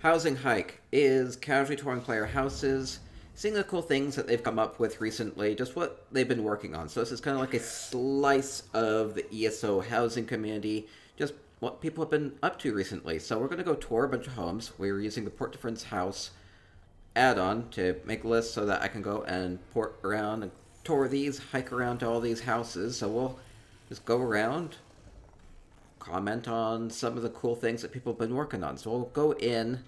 Housing Hike is casually touring player houses, seeing the cool things that they've come up with recently, just what they've been working on. So this is kind of like a slice of the ESO housing community, just what people have been up to recently. So we're going to go tour a bunch of homes. We're using the Port de France House add-on to make a list so that I can go and port around and tour these, hike around to all these houses. So we'll just go around, comment on some of the cool things that people have been working on. So we'll go in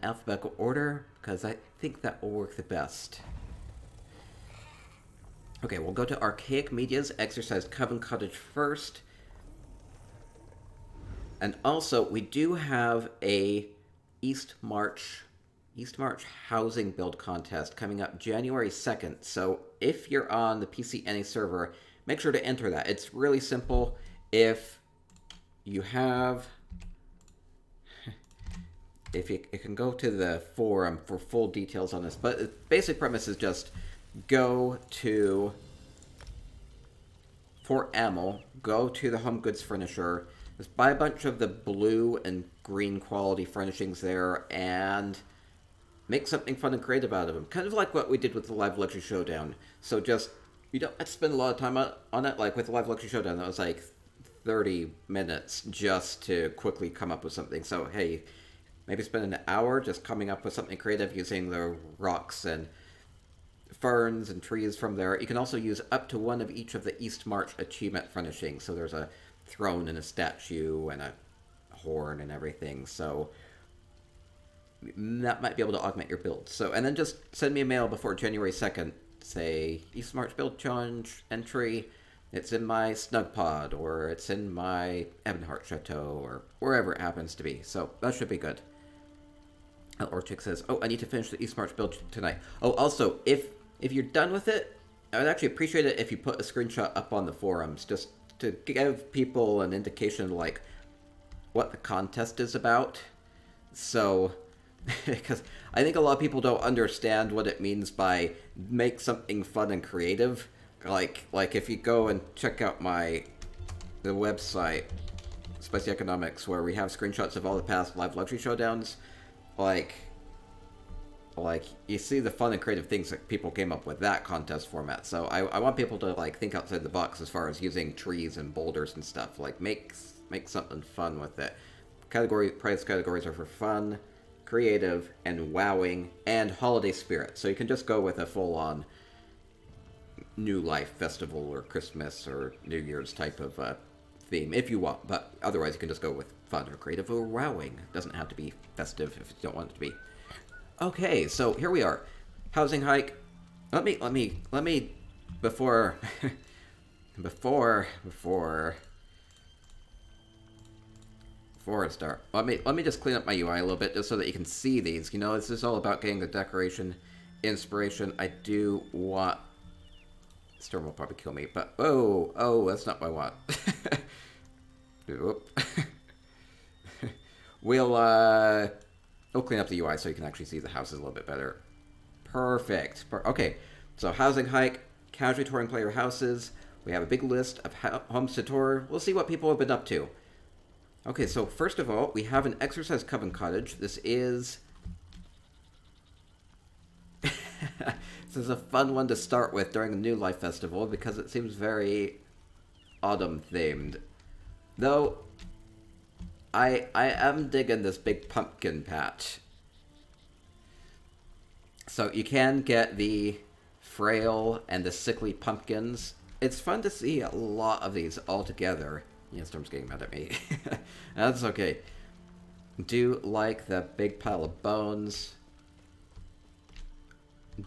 alphabetical order because I think that will work the best. Okay, we'll go to Archaic Media's Exercise Coven Cottage first. And also, we do have a East March housing build contest coming up January 2nd. So if you're on the PCNA server, make sure to enter that. It's really simple. If you can go to the forum for full details on this, but the basic premise is just go to Fort Amel, go to the Home Goods Furnisher, just buy a bunch of the blue and green quality furnishings there, and make something fun and creative out of them. Kind of like what we did with the Live Luxury Showdown. So just, you don't have to spend a lot of time on it. Like with the Live Luxury Showdown, that was like 30 minutes just to quickly come up with something. So hey, maybe spend an hour just coming up with something creative using the rocks and ferns and trees from there. You can also use up to one of each of the East March achievement furnishings. So there's a throne and a statue and a horn and everything. So that might be able to augment your build. So, and then just send me a mail before January 2nd. Say, East March build challenge entry. It's in my snug pod, or it's in my Ebonheart chateau, or wherever it happens to be. So that should be good. Orchik says, oh, I need to finish the East March build tonight. Oh, also, if you're done with it, I would actually appreciate it if you put a screenshot up on the forums, just to give people an indication of, like, what the contest is about. So, because I think a lot of people don't understand what it means by make something fun and creative. Like if you go and check out the website, Spicy Economics, where we have screenshots of all the past Live Luxury Showdowns, like you see the fun and creative things that people came up with that contest format. So I want people to like think outside the box as far as using trees and boulders and stuff. Like make something fun with it. Prize categories are for fun, creative, and wowing, and holiday spirit. So you can just go with a full-on New Life festival or Christmas or New Year's type of theme if you want. But otherwise you can just go with fun or creative or wowing. It doesn't have to be festive if you don't want it to be. Okay, so here we are. Housing Hike. Let me before I start, let me just clean up my UI a little bit just so that you can see these. You know, this is all about getting the decoration inspiration. I do want... Storm will probably kill me, but oh, that's not what I want. Oop. We'll clean up the UI so you can actually see the houses a little bit better. Perfect. Okay, so Housing Hike, casually touring player houses. We have a big list of homes to tour. We'll see what people have been up to. Okay, so first of all, we have an Exercise Coven Cottage. This is a fun one to start with during the New Life Festival because it seems very autumn-themed. Though, I am digging this big pumpkin patch. So you can get the frail and the sickly pumpkins. It's fun to see a lot of these all together. Yeah, Storm's getting mad at me. That's okay. Do like the big pile of bones.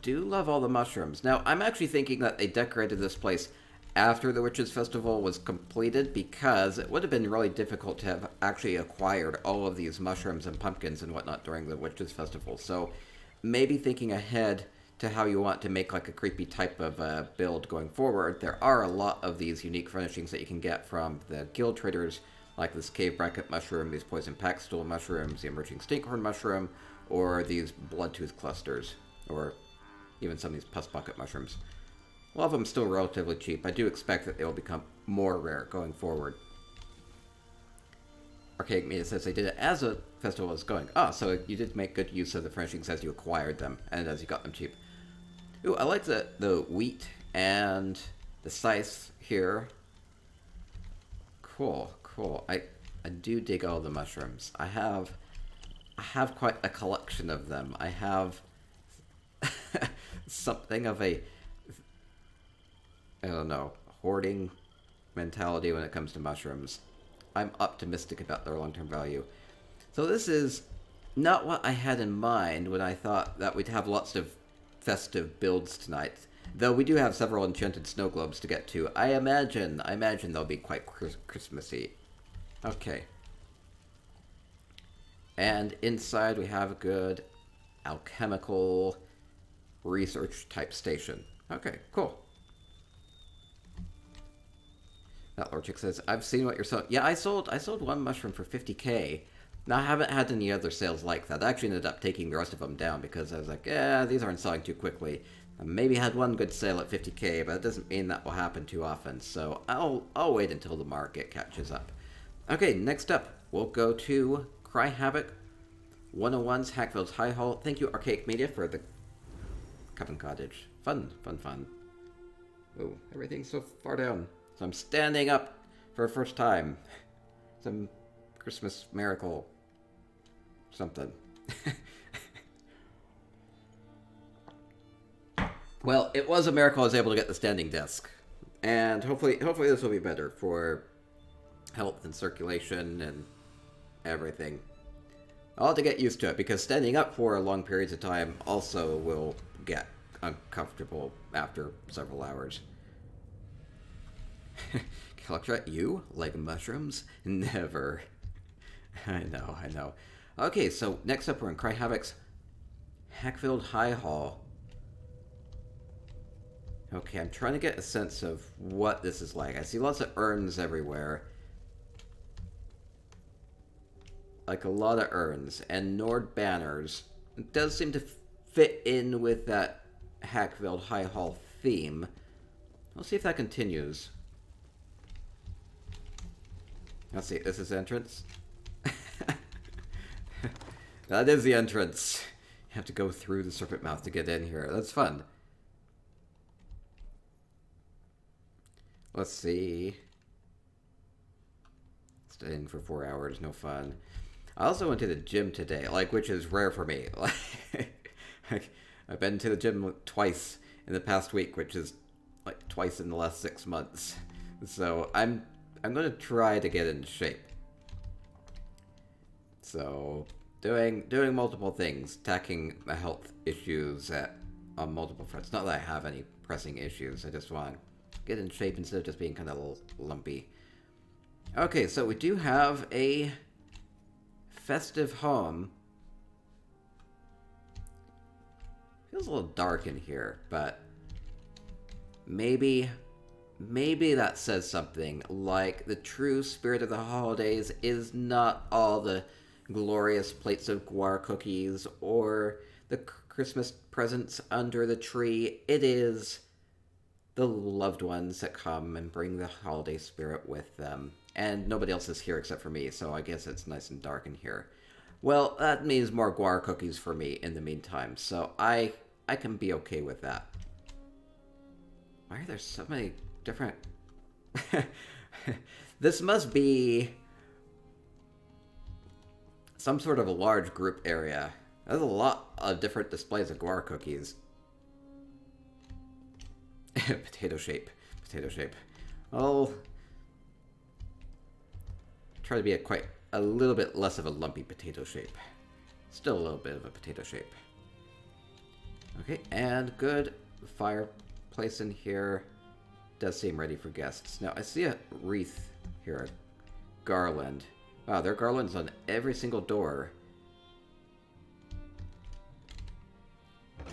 Do love all the mushrooms. Now, I'm actually thinking that they decorated this place after the Witches' Festival was completed because it would have been really difficult to have actually acquired all of these mushrooms and pumpkins and whatnot during the Witches' Festival. So maybe thinking ahead to how you want to make like a creepy type of build going forward. There are a lot of these unique furnishings that you can get from the guild traders, like this cave bracket mushroom, these poison packstool mushrooms, the emerging stinkhorn mushroom, or these bloodtooth clusters, or even some of these pus bucket mushrooms. A lot of them still relatively cheap. I do expect that they will become more rare going forward. Archaic Media says they did it as a festival was going. Ah, so you did make good use of the furnishings as you acquired them, and as you got them cheap. Ooh, I like the wheat and the scythe here. Cool, cool. I do dig all the mushrooms. I have quite a collection of them. I have something of a, I don't know, hoarding mentality when it comes to mushrooms. I'm optimistic about their long-term value. So this is not what I had in mind when I thought that we'd have lots of festive builds tonight. Though we do have several enchanted snow globes to get to. I imagine they'll be quite Christmassy. Okay. And inside we have a good alchemical research type station. Okay, cool. That Lord Chick says, I've seen what you're selling. Yeah, I sold one mushroom for 50k. Now, I haven't had any other sales like that. I actually ended up taking the rest of them down because I was like, these aren't selling too quickly. I maybe had one good sale at 50k, but it doesn't mean that will happen too often. So I'll wait until the market catches up. Okay, next up, we'll go to Cry Havoc 101's Hackfield's High Hall. Thank you, Archaic Media, for the Coven Cottage. Fun, fun, fun. Oh, everything's so far down. So I'm standing up for the first time. Some Christmas miracle. Something. Well, it was a miracle I was able to get the standing desk. And hopefully this will be better for health and circulation and everything. I'll have to get used to it, because standing up for long periods of time also will get uncomfortable after several hours. Calyptra, you like mushrooms? Never. I know. Okay, so next up we're in Cry Havoc's Hackfield High Hall. Okay, I'm trying to get a sense of what this is like. I see lots of urns everywhere. Like a lot of urns and Nord banners. It does seem to fit in with that Hackfield High Hall theme. Let's see if that continues. Let's see, this is the entrance. That is the entrance. You have to go through the serpent mouth to get in here. That's fun. Let's see. Staying for 4 hours, no fun. I also went to the gym today, which is rare for me. I've been to the gym twice in the past week, which is twice in the last 6 months. So I'm gonna try to get in shape. So doing multiple things, tackling my health issues on multiple fronts. Not that I have any pressing issues. I just want to get in shape instead of just being kind of a little lumpy. Okay, so we do have a festive home. Feels a little dark in here, but maybe that says something, like the true spirit of the holidays is not all the glorious plates of guar cookies or the Christmas presents under the tree. It is the loved ones that come and bring the holiday spirit with them. And nobody else is here except for me, so I guess it's nice and dark in here. Well, that means more guar cookies for me in the meantime, so I can be okay with that. Why are there so many different... This must be some sort of a large group area. There's a lot of different displays of guar cookies. Potato shape. I'll try to be a little bit less of a lumpy potato shape. Still a little bit of a potato shape. Okay, and good fireplace in here. Does seem ready for guests. Now, I see a wreath here, a garland. Wow, there are garlands on every single door.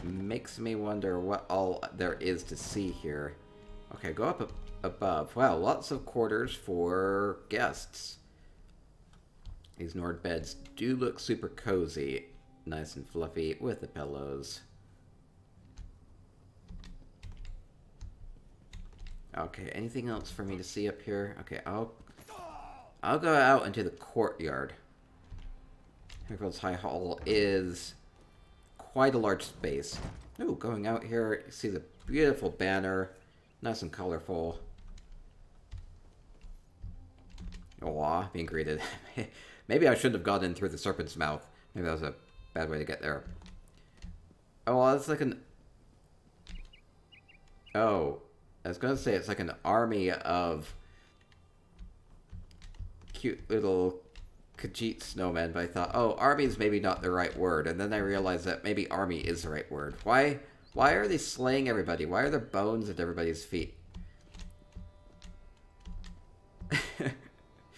Makes me wonder what all there is to see here. Okay, go up above. Wow, lots of quarters for guests. These Nord beds do look super cozy. Nice and fluffy with the pillows. Okay, anything else for me to see up here? Okay, I'll I'll go out into the courtyard. Hackfield's High Hall is quite a large space. Ooh, going out here, you see the beautiful banner. Nice and colorful. Aw, being greeted. Maybe I shouldn't have gotten in through the serpent's mouth. Maybe that was a bad way to get there. Oh, well, it's like an... Oh, I was gonna say it's like an army of cute little Khajiit snowmen, but I thought, oh, army is maybe not the right word, and then I realized that maybe army is the right word. Why are they slaying everybody? Why are there bones at everybody's feet?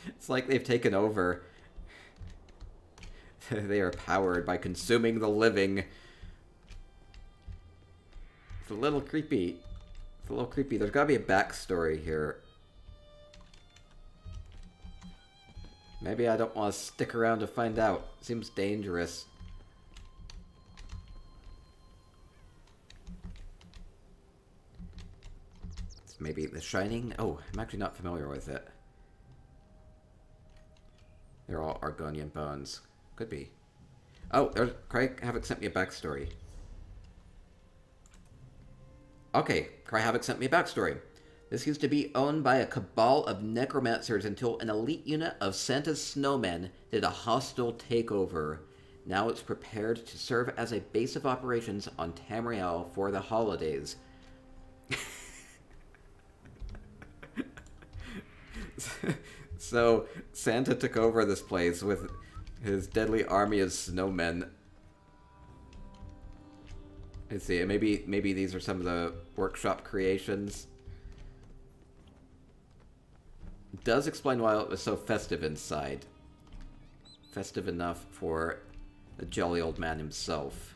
It's like they've taken over. They are powered by consuming the living. It's a little creepy. It's a little creepy. There's gotta be a backstory here. Maybe I don't want to stick around to find out. Seems dangerous. It's maybe The Shining? Oh, I'm actually not familiar with it. They're all Argonian bones. Could be. Oh, there's Craig Havoc sent me a backstory. Okay, Cry Havoc sent me a backstory. This used to be owned by a cabal of necromancers until an elite unit of Santa's snowmen did a hostile takeover. Now it's prepared to serve as a base of operations on Tamriel for the holidays. So, Santa took over this place with his deadly army of snowmen. Let's see, maybe these are some of the workshop creations. It does explain why it was so festive inside. Festive enough for the jolly old man himself.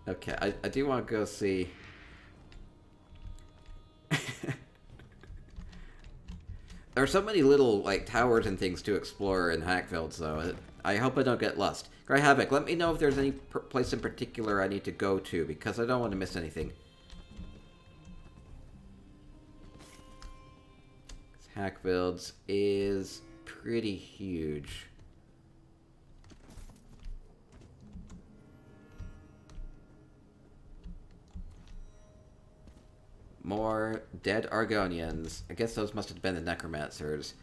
Okay, I do want to go see... There are so many little, like, towers and things to explore in Hackfield, so I hope I don't get lost. Cry Havoc, let me know if there's any place in particular I need to go to, because I don't want to miss anything. Hackfield's is pretty huge. More dead Argonians. I guess those must have been the necromancers.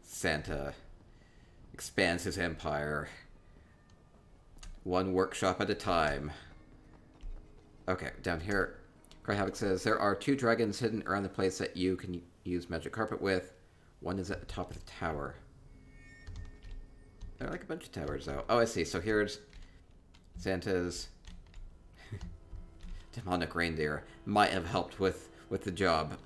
Santa expands his empire. One workshop at a time. Okay, down here, Cry Havoc says, there are 2 dragons hidden around the place that you can use magic carpet with. One is at the top of the tower. There are like a bunch of towers, though. Oh, I see. So here's Santa's demonic reindeer. Might have helped with the job.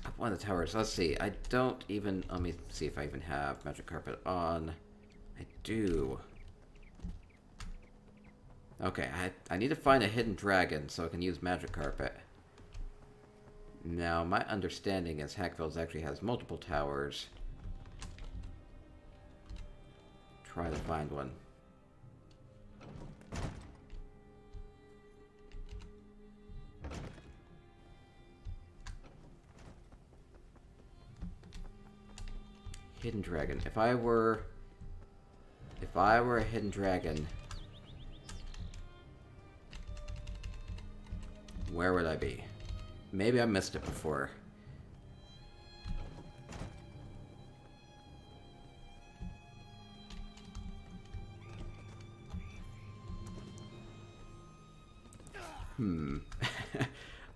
Up one of the towers. Let's see. I don't even... Let me see if I even have magic carpet on. I do. Okay, I need to find a hidden dragon so I can use magic carpet. Now, my understanding is Hackfield's actually has multiple towers. Try to find one. Hidden dragon. If I were a hidden dragon, where would I be? Maybe I missed it before.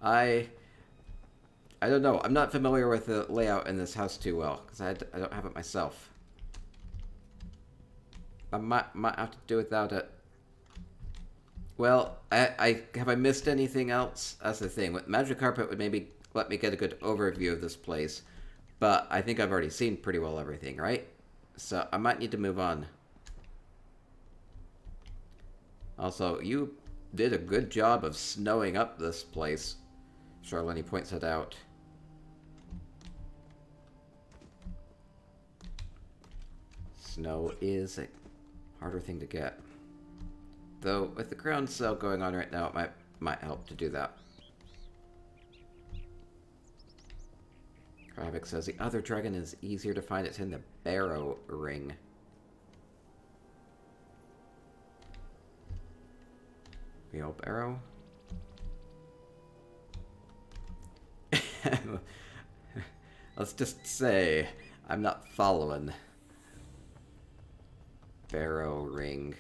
I don't know. I'm not familiar with the layout in this house too well, because I don't have it myself. I might have to do without it. Well, have I missed anything else? That's the thing. Magic carpet would maybe let me get a good overview of this place, but I think I've already seen pretty well everything, right? So I might need to move on. Also, you did a good job of snowing up this place. Charlene points that out. Snow is a harder thing to get. Though, with the ground sale going on right now, it might help to do that. Rabbit says the other dragon is easier to find. It's in the Barrow Ring. Wheelbarrow? Let's just say I'm not following. Barrow Ring.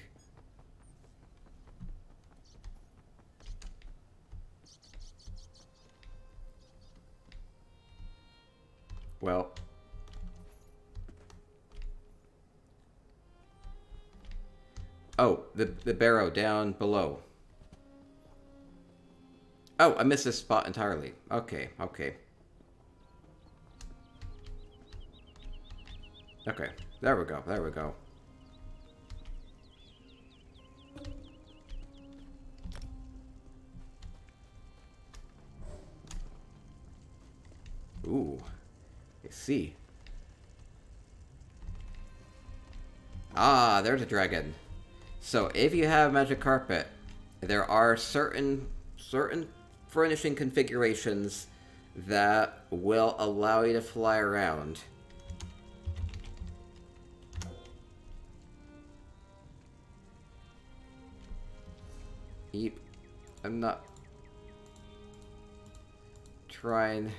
Well, oh, the barrow down below. Oh, I missed this spot entirely. Okay, okay. Okay, there we go, there we go. Ooh, I see. Ah, there's a dragon. So, if you have magic carpet, there are certain furnishing configurations that will allow you to fly around. Yep. I'm not trying.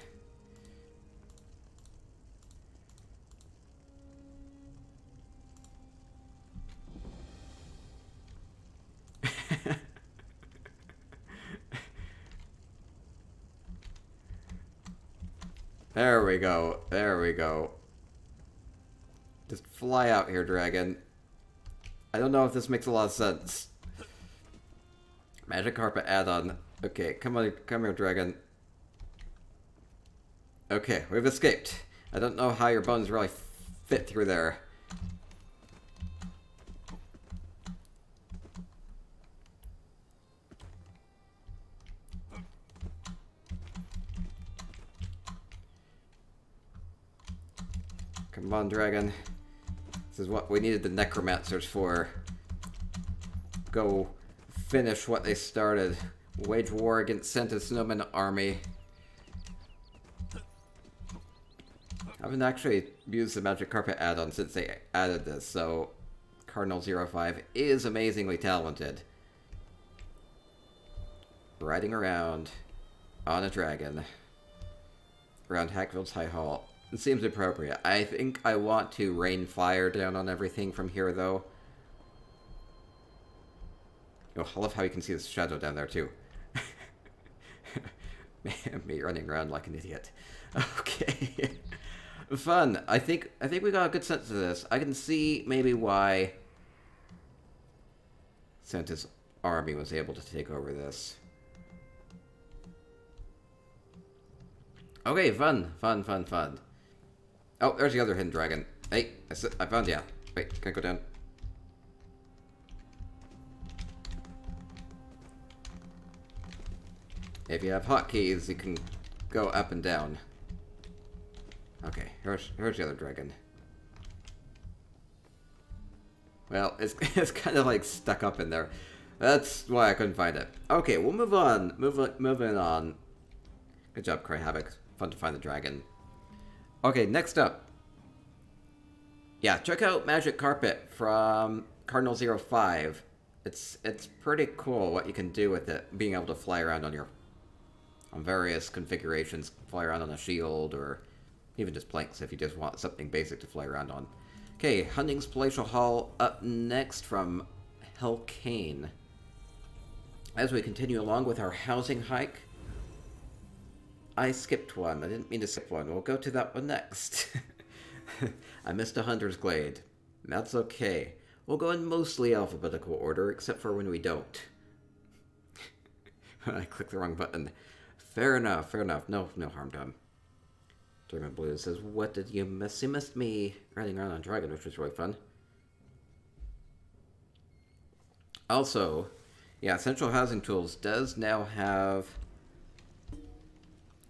There we go. There we go. Just fly out here, dragon. I don't know if this makes a lot of sense. Magic carpet add-on. Okay, come on, come here, dragon. Okay, we've escaped. I don't know how your bones really fit through there. Come on, dragon. This is what we needed the necromancers for. Go finish what they started. Wage war against Scented Snowman army. I haven't actually used the Magic Carpet add-on since they added this, so Cardinal05 is amazingly talented. Riding around on a dragon around Hackville's High Hall. It seems appropriate. I think I want to rain fire down on everything from here, though. Oh, I love how you can see the shadow down there, too. Me running around like an idiot. Okay. Fun. I think we got a good sense of this. I can see maybe why Santa's army was able to take over this. Okay, fun. Oh, there's the other hidden dragon. Hey, I found you. Wait, can I go down? If you have hotkeys, you can go up and down. Okay, here's the other dragon. Well, it's kind of like stuck up in there. That's why I couldn't find it. Okay, we'll move on. Moving on. Good job, Cry Havoc. Fun to find the dragon. Okay, next up. Yeah, check out Magic Carpet from Cardinal05. It's pretty cool what you can do with it. Being able to fly around on various configurations, fly around on a shield, or even just planks if you just want something basic to fly around on. Okay, Hunting's Palatial Hall up next from Helcane. As we continue along with our housing hike, I skipped one. I didn't mean to skip one. We'll go to that one next. I missed a Hunter's Glade. That's okay. We'll go in mostly alphabetical order, except for when we don't. I clicked the wrong button. Fair enough. No harm done. German Blue says, what did you miss? You missed me riding around on Dragon, which was really fun. Also, yeah, Central Housing Tools does now have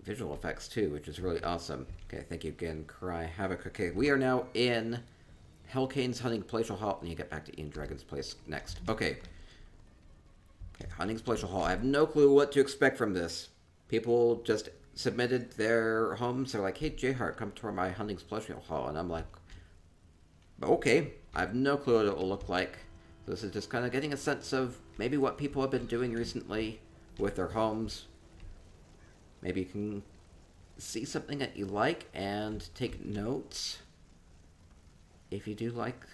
visual effects too, which is really awesome. Okay, thank you again, Cry Havoc. Okay, we are now in Hellcane's hunting palatial hall, and you get back to Ian Dragon's place next. Okay. Hunting's palatial hall. I have no clue what to expect from this. People just submitted their homes. They're like, hey, J-Heart, come tour my Hunting's palatial hall. And I'm like, okay. I have no clue what it will look like. This is just kind of getting a sense of maybe what people have been doing recently with their homes. Maybe you can see something that you like and take notes. If you do like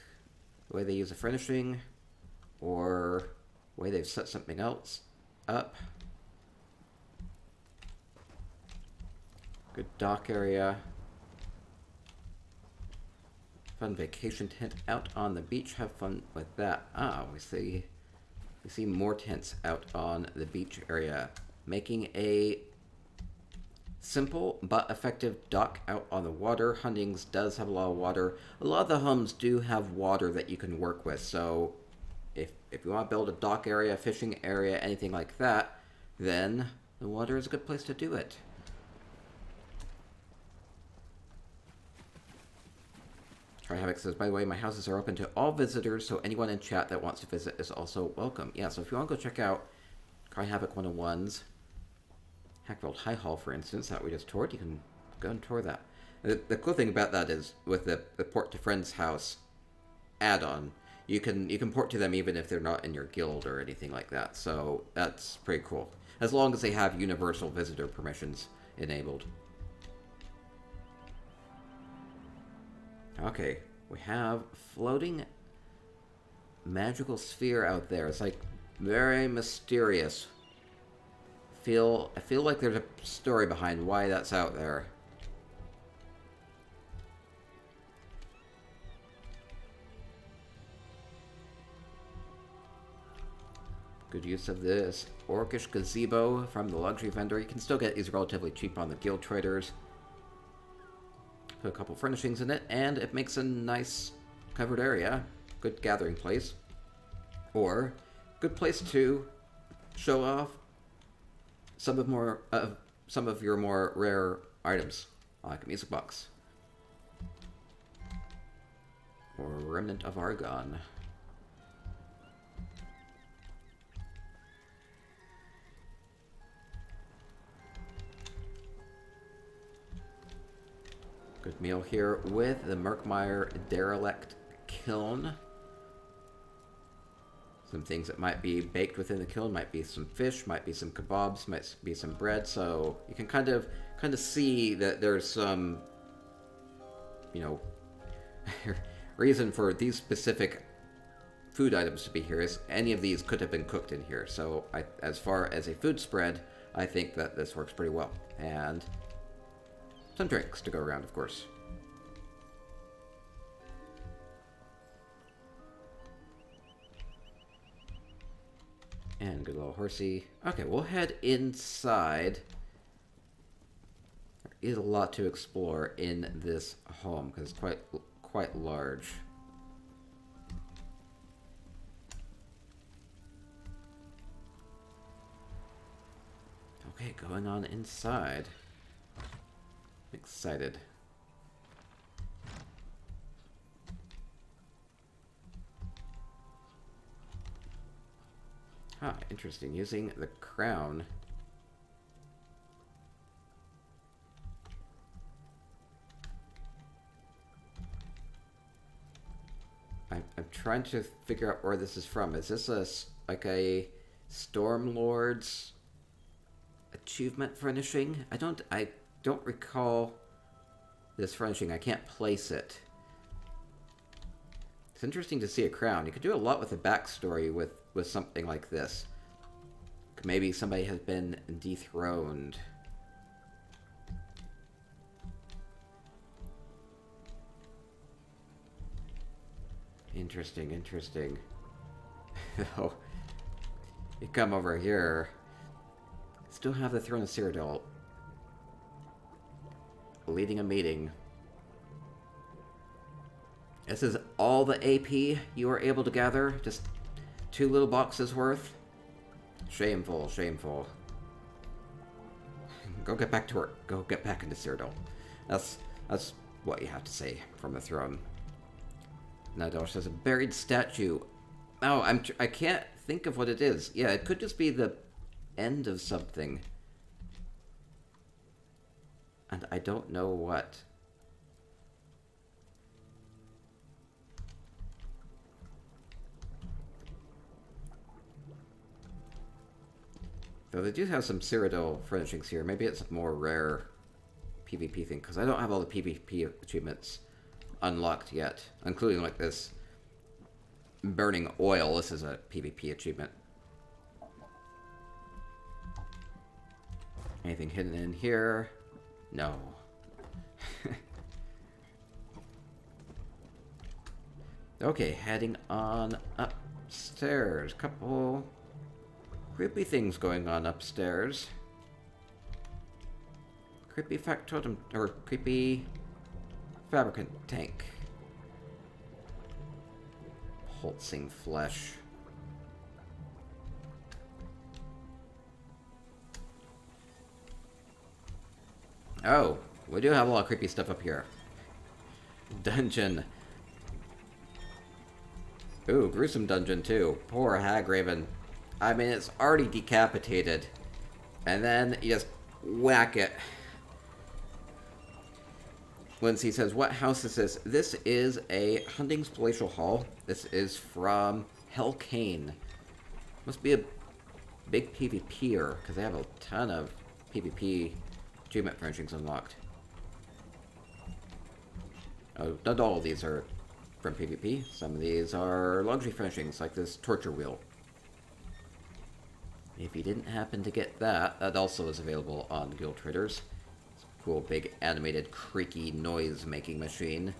the way they use the furnishing or the way they've set something else up. Good dock area. Fun vacation tent out on the beach. Have fun with that. Ah, we see more tents out on the beach area, making a simple but effective dock out on the water. Hunting's does have a lot of water. A lot of the homes do have water that you can work with. So if you want to build a dock area, fishing area, anything like that, then the water is a good place to do it. Havoc says, by the way, my houses are open to all visitors, so anyone in chat that wants to visit is also welcome. Yeah, so if you want to go check out Havoc 101's Hackfield High Hall, for instance, that we just toured, you can go and tour that. The cool thing about that is, with the Port to Friends House add-on, you can port to them even if they're not in your guild or anything like that, so that's pretty cool. As long as they have universal visitor permissions enabled. Okay, we have floating magical sphere out there. It's like very mysterious. I feel like there's a story behind why that's out there. Good use of this orcish gazebo from the luxury vendor. You can still get these relatively cheap on the guild traders. Put a couple furnishings in it, and it makes a nice covered area. Good gathering place. Or, good place to show off some of your more rare items, like a music box. Or a remnant of Argon. Good meal here with the Merkmeyer Derelict Kiln. Some things that might be baked within the kiln, might be some fish, might be some kebabs, might be some bread. So you can kind of see that there's some, you know, reason for these specific food items to be here. Is any of these could have been cooked in here. So as far as a food spread, I think that this works pretty well. And some drinks to go around, of course. And good little horsey. Okay, we'll head inside. There is a lot to explore in this home because it's quite large. Okay, going on inside. Excited. Ah, interesting. Using the crown. I'm trying to figure out where this is from. Is this like a Stormlord's achievement furnishing? I don't recall this furnishing. I can't place it. It's interesting to see a crown. You could do a lot with a backstory with something like this. Maybe somebody has been dethroned. Interesting, interesting. Oh, you come over here. Still have the Throne of Cyrodiil. Leading a meeting. This is all the AP you were able to gather? Just 2 little boxes worth? Shameful, shameful. Go get back to work. Go get back into Cyrodiil. That's what you have to say from the throne. Now there's a buried statue. Oh, I can't think of what it is. Yeah, it could just be the end of something. And I don't know what. Though they do have some Cyrodiil furnishings here. Maybe it's a more rare PvP thing, because I don't have all the PvP achievements unlocked yet, including like this burning oil. This is a PvP achievement. Anything hidden in here? No. Okay, heading on upstairs. Couple creepy things going on upstairs. Creepy factotum, or creepy fabricant tank. Pulsing flesh. Oh, we do have a lot of creepy stuff up here. Dungeon. Ooh, gruesome dungeon too. Poor Hagraven. I mean, it's already decapitated. And then you just whack it. Lindsay says, what house is this? This is a Hunting's Palatial Hall. This is from Hellcane. Must be a big PvPer, because they have a ton of PvP achievement furnishings unlocked. Oh, not all of these are from PvP. Some of these are luxury furnishings, like this torture wheel. If you didn't happen to get that, that also is available on Guild Traders. It's a cool, big, animated, creaky, noise-making machine.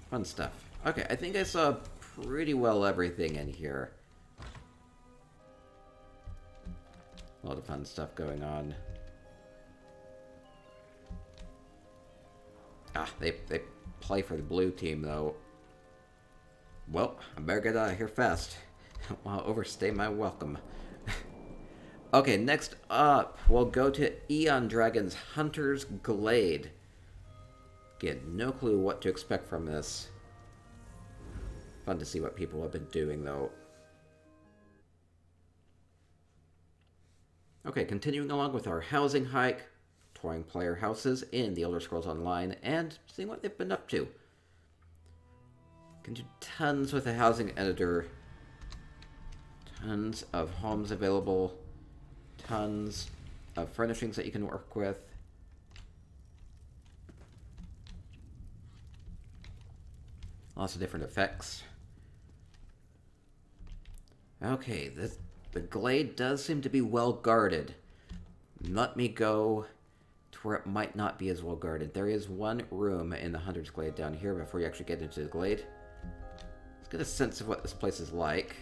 Fun stuff. Okay, I think I saw pretty well everything in here. A lot of fun stuff going on. Ah, they play for the blue team, though. Well, I better get out of here fast. I don't want to overstay my welcome. Okay, next up, we'll go to Eon Dragon's Hunter's Glade. Get no clue what to expect from this. Fun to see what people have been doing, though. Okay, continuing along with our housing hike, touring player houses in the Elder Scrolls Online, and seeing what they've been up to. Can do tons with the housing editor. Tons of homes available. Tons of furnishings that you can work with. Lots of different effects. Okay, the Glade does seem to be well guarded. Let me go to where it might not be as well guarded. There is one room in the Hunter's Glade down here before you actually get into the Glade. Let's get a sense of what this place is like.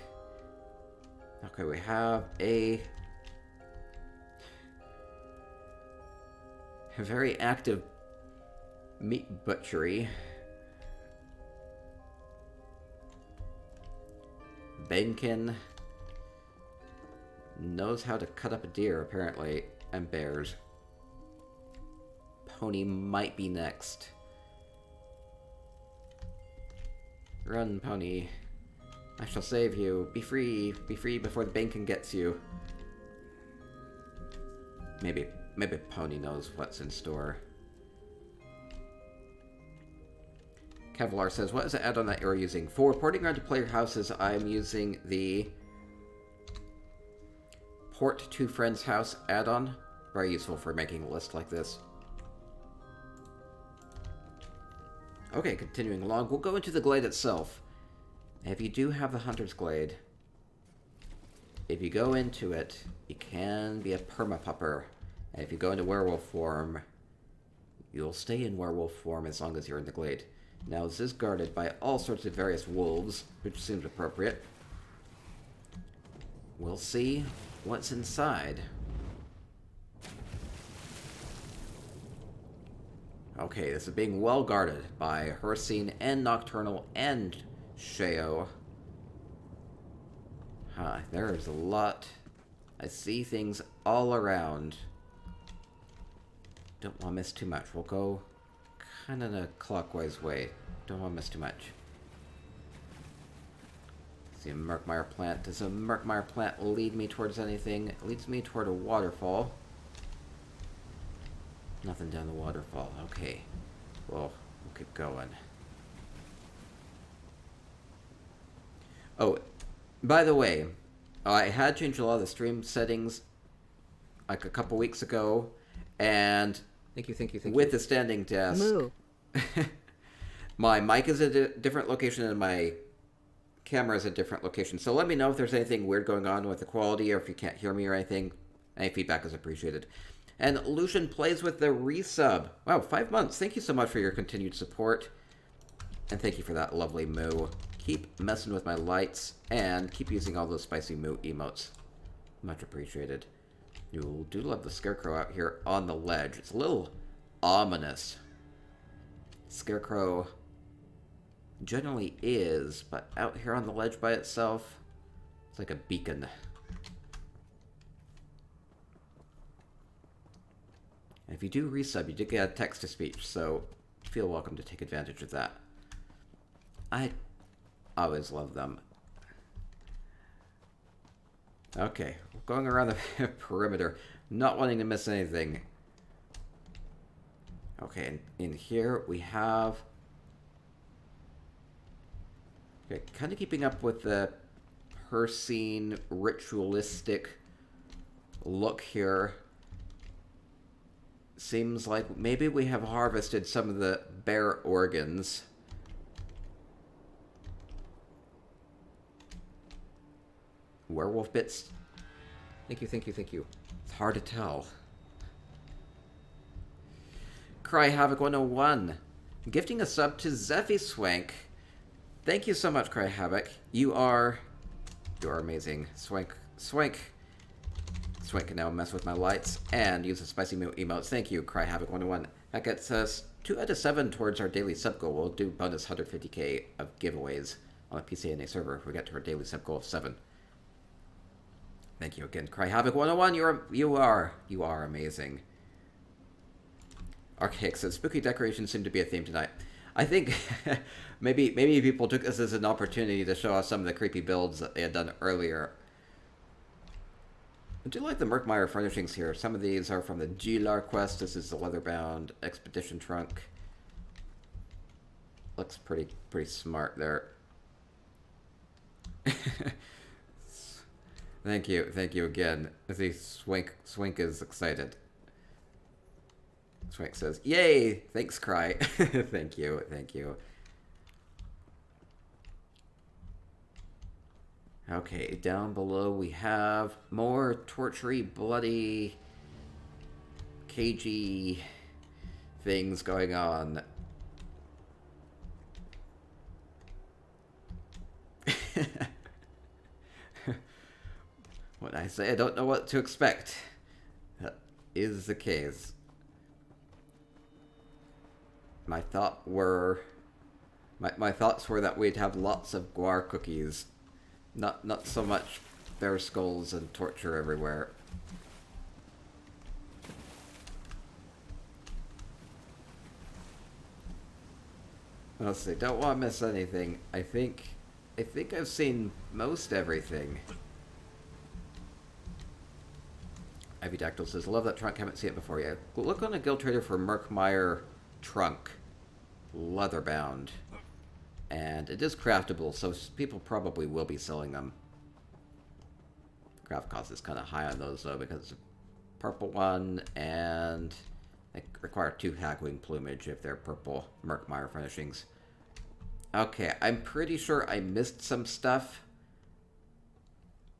Okay, we have a very active meat butchery. Banekin knows how to cut up a deer, apparently, and bears. Pony might be next. Run, Pony. I shall save you. Be free. Be free before the Banekin gets you. Maybe Pony knows what's in store. Kevlar says, what is the add-on that you're using? For porting around to player houses, I'm using the Port to Friends House add-on. Very useful for making a list like this. Okay, continuing along, we'll go into the Glade itself. If you do have the Hunter's Glade, if you go into it, you can be a permapupper. And if you go into werewolf form, you'll stay in werewolf form as long as you're in the Glade. Now, this is guarded by all sorts of various wolves, which seems appropriate. We'll see what's inside. Okay, this is being well guarded by Hircine and Nocturnal and Sheo. There's a lot. I see things all around. Don't want to miss too much. We'll go kind of in a clockwise way. Don't want to miss too much. See a Murkmire plant. Does a Murkmire plant lead me towards anything? It leads me toward a waterfall. Nothing down the waterfall. Okay. Well, we'll keep going. Oh, by the way, I had changed a lot of the stream settings like a couple weeks ago, and thank you. With the standing desk, my mic is at a different location and my camera is a different location. So let me know if there's anything weird going on with the quality, or if you can't hear me or anything. Any feedback is appreciated. And Lucian plays with the resub. Wow, 5 months. Thank you so much for your continued support. And thank you for that lovely moo. Keep messing with my lights, and keep using all those spicy moo emotes. Much appreciated. You do love the scarecrow out here on the ledge. It's a little ominous. Scarecrow generally is, but out here on the ledge by itself, it's like a beacon. And if you do resub, you did get a text-to-speech, so feel welcome to take advantage of that. I always love them. Okay, going around the perimeter, not wanting to miss anything. Okay, and in here we have... Okay, kind of keeping up with the Persine ritualistic look here. Seems like maybe we have harvested some of the bear organs. Werewolf bits. Thank you. It's hard to tell. Cry Havoc 101. Gifting a sub to Zeffy Swank. Thank you so much, Cry Havoc. You are amazing. Swank can now mess with my lights and use the spicy emotes. Thank you, Cry Havoc 101. That gets us 2 out of 7 towards our daily sub goal. We'll do bonus 150k of giveaways on a PCNA server if we get to our daily sub goal of 7. Thank you again, Cry Havoc 101. You are amazing. Archaic says spooky decorations seem to be a theme tonight. I think maybe people took this as an opportunity to show us some of the creepy builds that they had done earlier. I do like the Murkmire furnishings here. Some of these are from the Gilar quest. This is the leather-bound expedition trunk. Looks pretty smart there. Thank you again. I see Swink is excited. Swink says, "Yay! Thanks, Cry." Thank you. Okay, down below we have more tortury, bloody, cagey things going on. When I say I don't know what to expect, that is the case. My thoughts were that we'd have lots of guar cookies. Not so much bear skulls and torture everywhere. Let's see, don't want to miss anything. I think I've seen most everything. Ivy Dactyl says, love that trunk, haven't seen it before yet. Look on a guild trader for Murkmire trunk. Leather bound. And it is craftable, so people probably will be selling them. Craft cost is kind of high on those, though, because it's a purple one, and they require 2 hagwing plumage if they're purple Murkmire furnishings. Okay, I'm pretty sure I missed some stuff,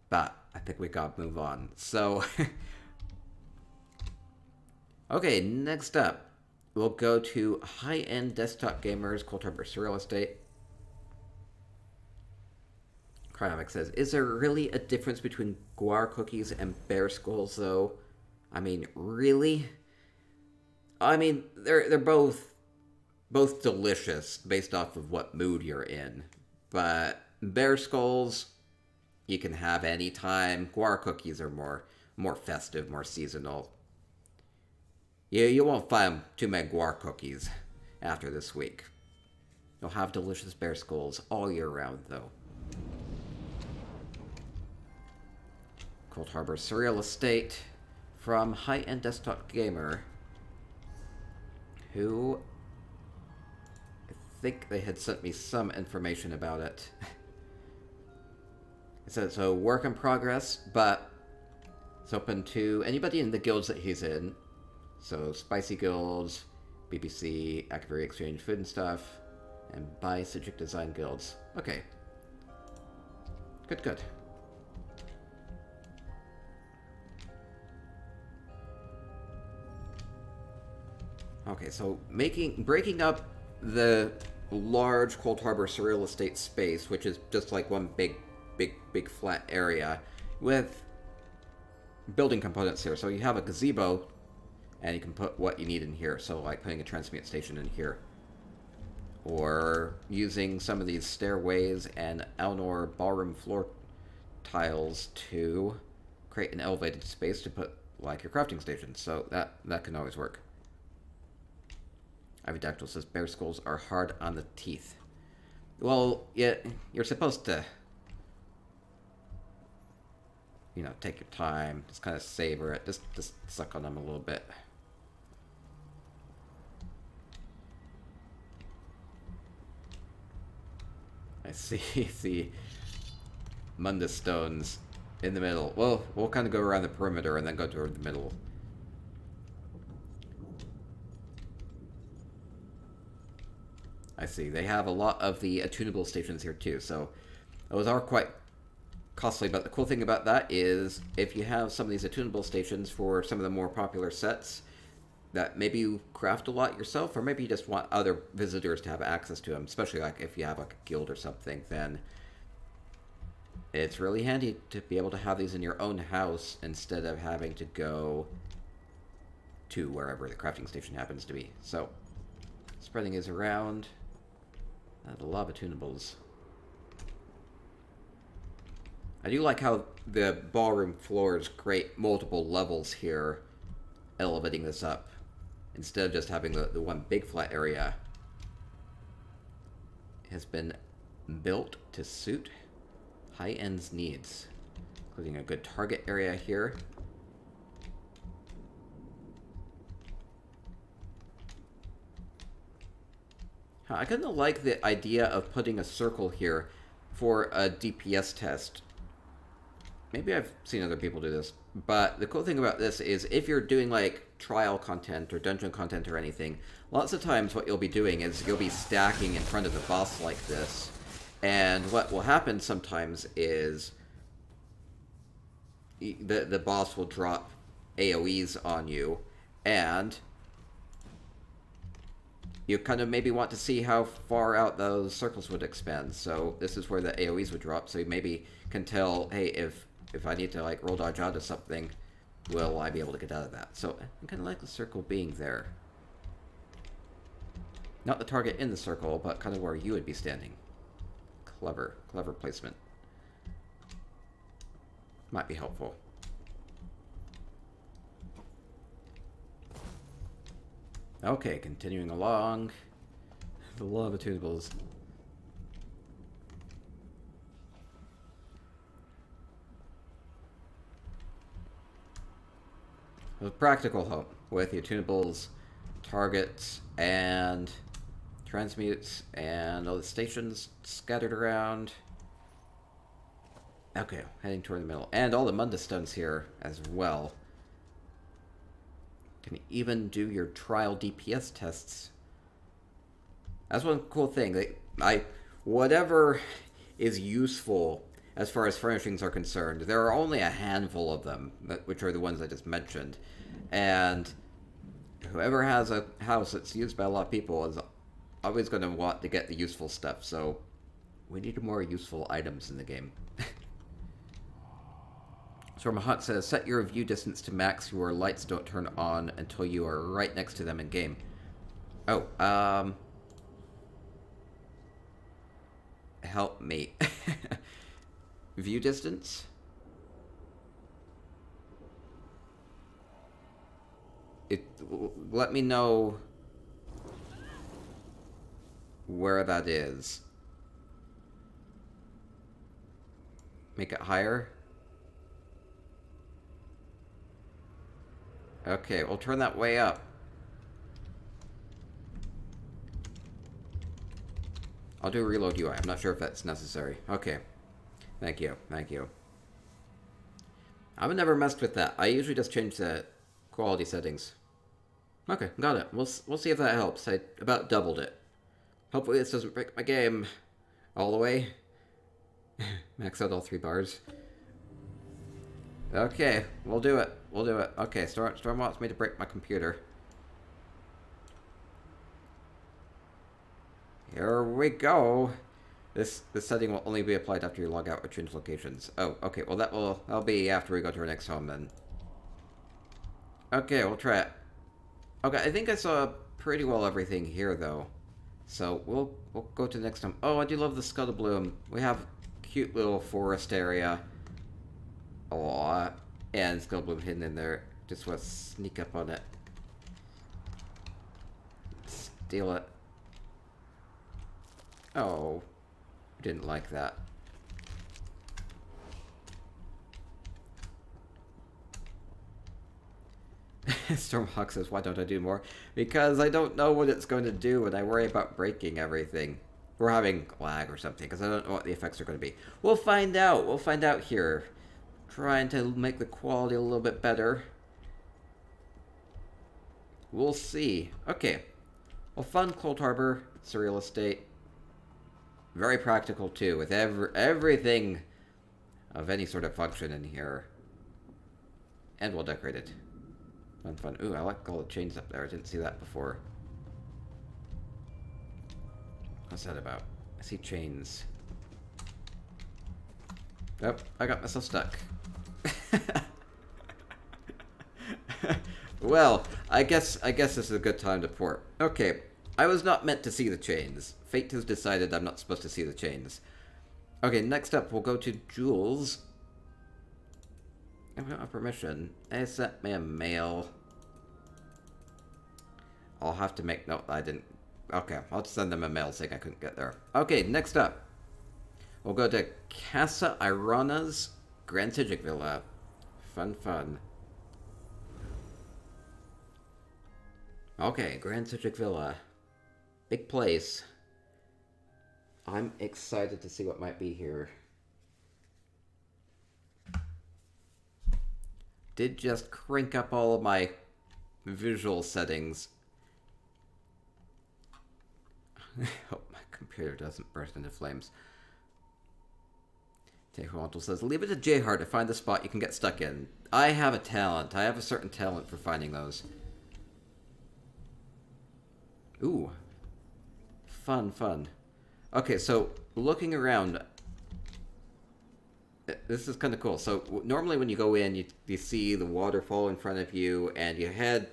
but I think we gotta move on. So, okay, next up, we'll go to high-end desktop gamers, Coldharbour Serial Estate. Cryomic says, is there really a difference between guar cookies and bear skulls, though? I mean, really? I mean, they're both delicious based off of what mood you're in. But bear skulls, you can have any time. Guar cookies are more festive, more seasonal. You won't find too many guar cookies after this week. You'll have delicious bear skulls all year round, though. Coldharbour Surreal Estate from High-End Desktop Gamer, who I think they had sent me some information about it. It says it's a work in progress, but it's open to anybody in the guilds that he's in. So Spicy Guilds, BBC, Activary Exchange Food and Stuff, and Buy Citric Design Guilds. Okay. Good, good. Okay, so breaking up the large Coldharbour Surreal Estate space, which is just like one big flat area, with building components here. So you have a gazebo, and you can put what you need in here. So like putting a transmute station in here, or using some of these stairways and Elnor ballroom floor tiles to create an elevated space to put like your crafting station. So that can always work. Avidactyl says bear skulls are hard on the teeth. Well, yeah, you're supposed to, you know, take your time, just kind of savor it, just suck on them a little bit. I see the Mundus stones in the middle. Well, we'll kind of go around the perimeter and then go toward the middle. I see. They have a lot of the attunable stations here too, so those are quite costly. But the cool thing about that is if you have some of these attunable stations for some of the more popular sets that maybe you craft a lot yourself, or maybe you just want other visitors to have access to them, especially like if you have like a guild or something, then it's really handy to be able to have these in your own house instead of having to go to wherever the crafting station happens to be. So, spreading these around. A lot of attunables. I do like how the ballroom floors create multiple levels here, elevating this up, instead of just having the one big flat area. It has been built to suit high-end's needs, including a good target area here. I kind of like the idea of putting a circle here for a DPS test. Maybe I've seen other people do this, but the cool thing about this is if you're doing like trial content or dungeon content or anything, lots of times what you'll be doing is you'll be stacking in front of the boss like this, and what will happen sometimes is the boss will drop AoEs on you, and you kind of maybe want to see how far out those circles would expand. So this is where the AoEs would drop, so you maybe can tell, hey, if I need to like roll dodge out of something, will I be able to get out of that? So I kind of like the circle being there. Not the target in the circle, but kind of where you would be standing. Clever placement. Might be helpful. Okay, continuing along. The law of attunables. A practical help with the attunables, targets, and transmutes, and all the stations scattered around. Okay, heading toward the middle. And all the Mundus stones here as well. Can even do your trial DPS tests. That's one cool thing. Whatever is useful as far as furnishings are concerned, there are only a handful of them, which are the ones I just mentioned. And whoever has a house that's used by a lot of people is always going to want to get the useful stuff. So we need more useful items in the game. Stormahut says, set your view distance to max. Your lights don't turn on until you are right next to them in game. Oh, help me. View distance? Let me know. where that is. Make it higher. Okay, we'll turn that way up. I'll do a reload UI. I'm not sure if that's necessary. Okay. Thank you. Thank you. I've never messed with that. I usually just change the quality settings. Okay, got it. We'll see if that helps. I about doubled it. Hopefully this doesn't break my game all the way. Max out all 3 bars. Okay, we'll do it. We'll do it. Okay, Storm wants me to break my computer. Here we go. This setting will only be applied after you log out or change locations. Oh, okay. Well, that'll be after we go to our next home then. Okay, we'll try it. Okay, I think I saw pretty well everything here though. So we'll go to the next home. Oh, I do love the Scuttlebloom. We have a cute little forest area. A lot. And Scuttlebloom hidden in there. Just want to sneak up on it. Steal it. Oh, didn't like that. Stormhawk says, why don't I do more? Because I don't know what it's going to do and I worry about breaking everything. We're having lag or something because I don't know what the effects are going to be. We'll find out. We'll find out here. Trying to make the quality a little bit better. We'll see. Okay. Well, fun Coldharbour. It's a real estate. Very practical too, with everything of any sort of function in here. And well decorated. Fun, fun. Ooh, I like all the chains up there. I didn't see that before. What's that about? I see chains. Oh, I got myself stuck. Well, I guess this is a good time to port. Okay, I was not meant to see the chains. Fate has decided I'm not supposed to see the chains. Okay, next up, we'll go to Jules. I don't have permission. They sent me a mail. I'll have to make note I didn't... Okay, I'll send them a mail saying I couldn't get there. Okay, next up. We'll go to Casa Irona's Gran Citric Villa. Fun, fun. Okay, Gran Citric Villa. Big place. I'm excited to see what might be here. Did just crank up all of my visual settings. Hope my computer doesn't burst into flames. Tehuanto says, leave it to J-Heart to find the spot you can get stuck in. I have a talent. I have a certain talent for finding those. Ooh. Fun, fun. Okay, so looking around, this is kind of cool. So normally when you go in, you see the waterfall in front of you, and you head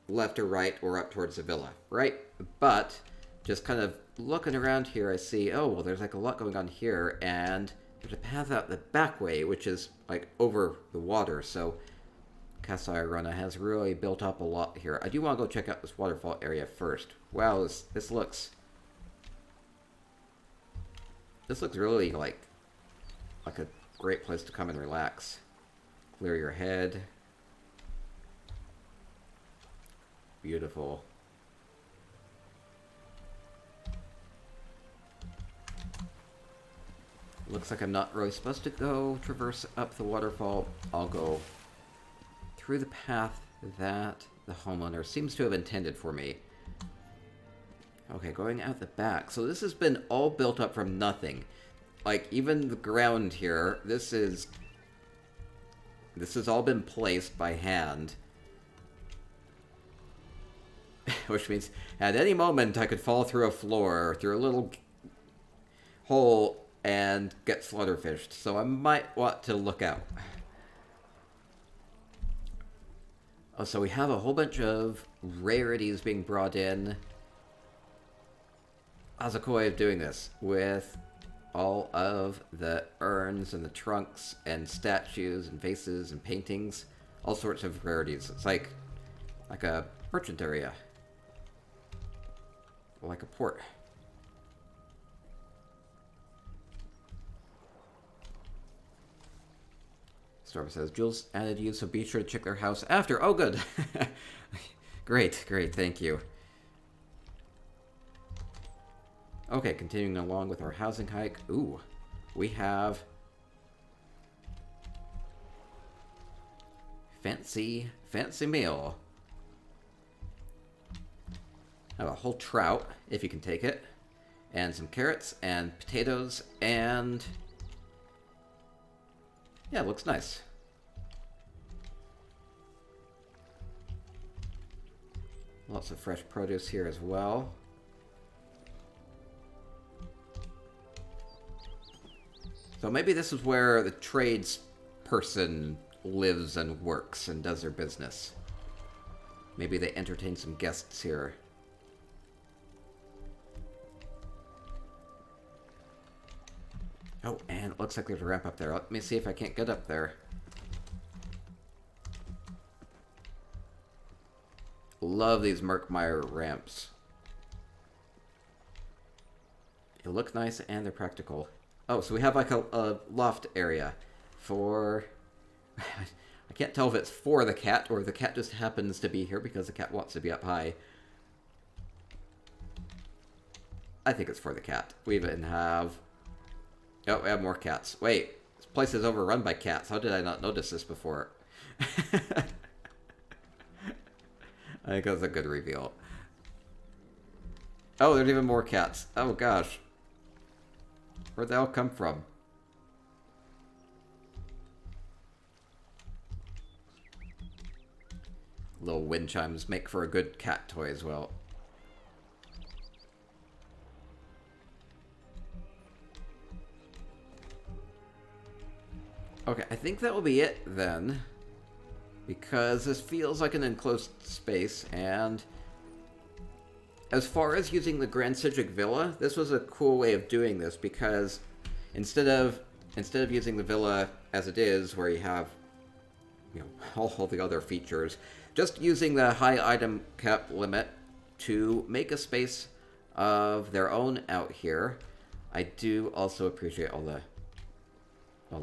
left or right or up towards the villa, right? But just kind of looking around here, I see, oh, well, there's like a lot going on here, and there's a path out the back way, which is like over the water. So Casa Irona has really built up a lot here. I do want to go check out this waterfall area first. Wow, this looks really like a great place to come and relax. Clear your head. Beautiful. Looks like I'm not really supposed to go traverse up the waterfall. I'll go through the path that the homeowner seems to have intended for me. Okay, going out the back. So this has been all built up from nothing. Like, even the ground here, this has all been placed by hand. Which means, at any moment, I could fall through a floor, or through a little hole, and get slaughterfished. So I might want to look out. Oh, so we have a whole bunch of rarities being brought in. How's a cool way of doing this? With all of the urns and the trunks and statues and vases and paintings. All sorts of rarities. It's like a merchant area. Like a port. Storm says, Jules added you, so be sure to check their house after. Oh, good. Great, great, thank you. Okay, continuing along with our housing hike. Ooh, we have fancy meal. Have a whole trout, if you can take it, and some carrots and potatoes, and yeah, it looks nice. Lots of fresh produce here as well. So maybe this is where the trades person lives and works and does their business. Maybe they entertain some guests here. Oh, and it looks like there's a ramp up there. Let me see if I can't get up there. Love these Merkmeyer ramps. They look nice and they're practical. Oh, so we have like a loft area for... I can't tell if it's for the cat or the cat just happens to be here because the cat wants to be up high. I think it's for the cat. We even have... Oh, we have more cats. Wait, this place is overrun by cats. How did I not notice this before? I think that's a good reveal. Oh, there's even more cats. Oh, gosh. Where'd they all come from? Little wind chimes make for a good cat toy as well. Okay, I think that will be it then. Because this feels like an enclosed space, and as far as using the Gran Citric Villa, this was a cool way of doing this because instead of using the villa as it is, where you have, you know, all the other features, just using the high item cap limit to make a space of their own out here. I do also appreciate all the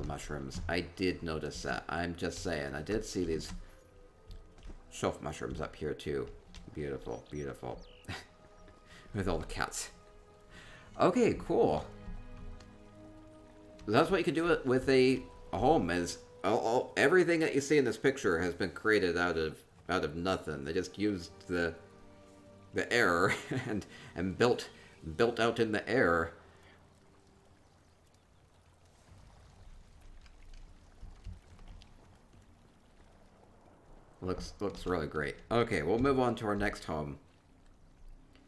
mushrooms. I did notice that. I'm just saying. I did see these shelf mushrooms up here too. Beautiful, beautiful. With all the cats. Okay, cool. That's what you can do with a home. Is everything that you see in this picture has been created out of nothing. They just used the air and built out in the air. Looks really great. Okay, we'll move on to our next home.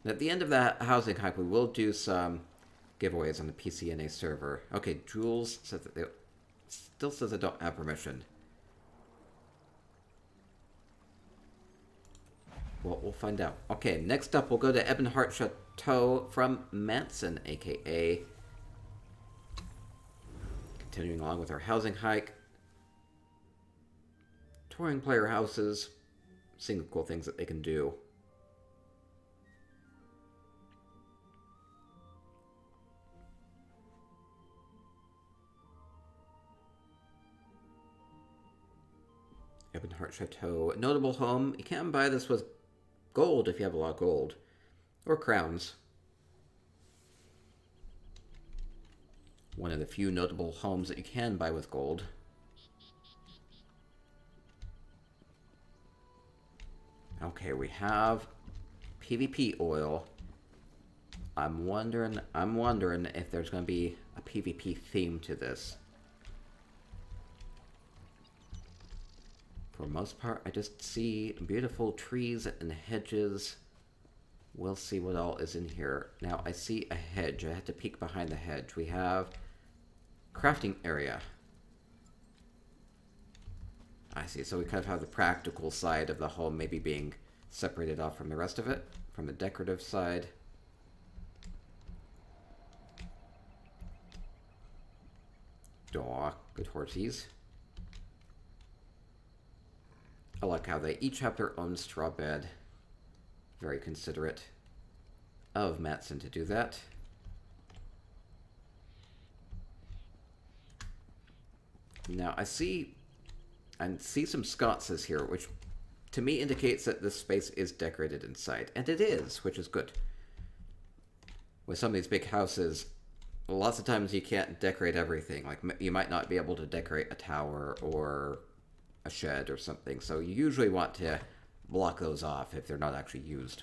At the end of that housing hike, we will do some giveaways on the PCNA server. Okay, Jules says that still says I don't have permission. Well, we'll find out. Okay, next up we'll go to Ebonheart Chateau from Manson, aka. Continuing along with our housing hike. Touring player houses, seeing the cool things that they can do. Ebonheart Chateau. Notable home. You can buy this with gold if you have a lot of gold. Or crowns. One of the few notable homes that you can buy with gold. Okay, we have PvP oil. I'm wondering if there's going to be a PvP theme to this. For the most part, I just see beautiful trees and hedges. We'll see what all is in here. Now, I see a hedge. I have to peek behind the hedge. We have crafting area. I see. So we kind of have the practical side of the home maybe being separated off from the rest of it, from the decorative side. Aw, good horsies. I like how they each have their own straw bed. Very considerate of Matson to do that. Now, I see And see some sconces here, which to me indicates that this space is decorated inside. And it is, which is good. With some of these big houses, lots of times you can't decorate everything. Like, you might not be able to decorate a tower or a shed or something. So you usually want to block those off if they're not actually used.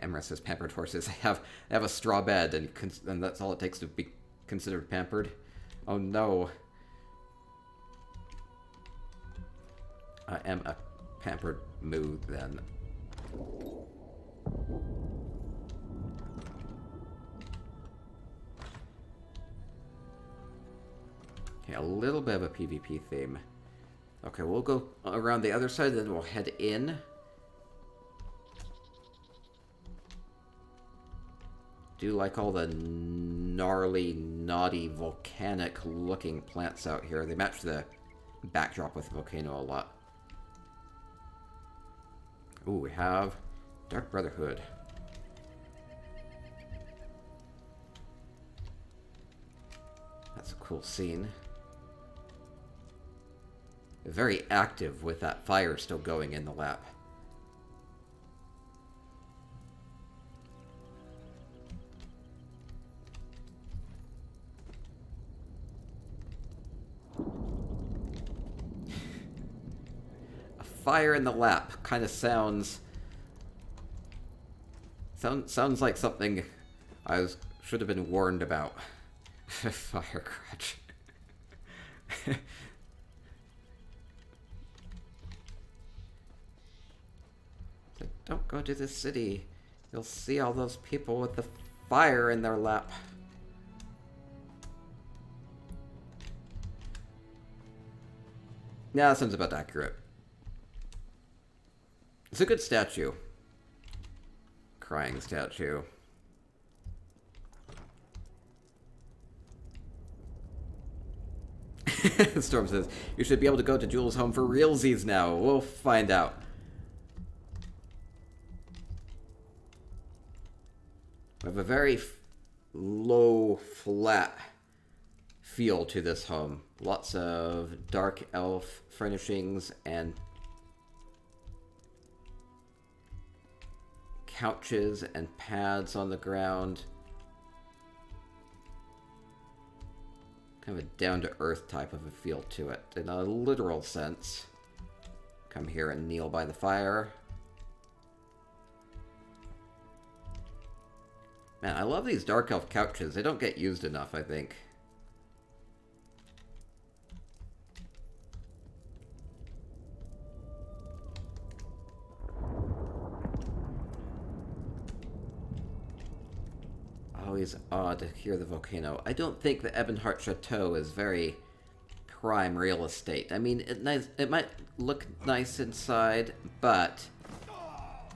Emra says pampered horses. They have a straw bed, and that's all it takes to be considered pampered. Oh no. I am a pampered moo then. Okay, a little bit of a PvP theme. Okay, we'll go around the other side, then we'll head in. Do like all the gnarly, knotty, volcanic-looking plants out here. They match the backdrop with the volcano a lot. Ooh, we have Dark Brotherhood. That's a cool scene. Very active with that fire still going in the lap. Fire in the lap kind of sounds like something I should have been warned about. Fire crotch. Don't go to the city. You'll see all those people with the fire in their lap. Yeah, that sounds about accurate. It's a good statue. Crying statue. Storm says, you should be able to go to Jules' home for realsies now. We'll find out. We have a very low, flat feel to this home. Lots of dark elf furnishings and couches and pads on the ground. Kind of a down-to-earth type of a feel to it, in a literal sense. Come here and kneel by the fire. Man, I love these dark elf couches. They don't get used enough, I think. Always odd to hear the volcano. I don't think the Ebonheart Chateau is very prime real estate. I mean, it might look nice inside, but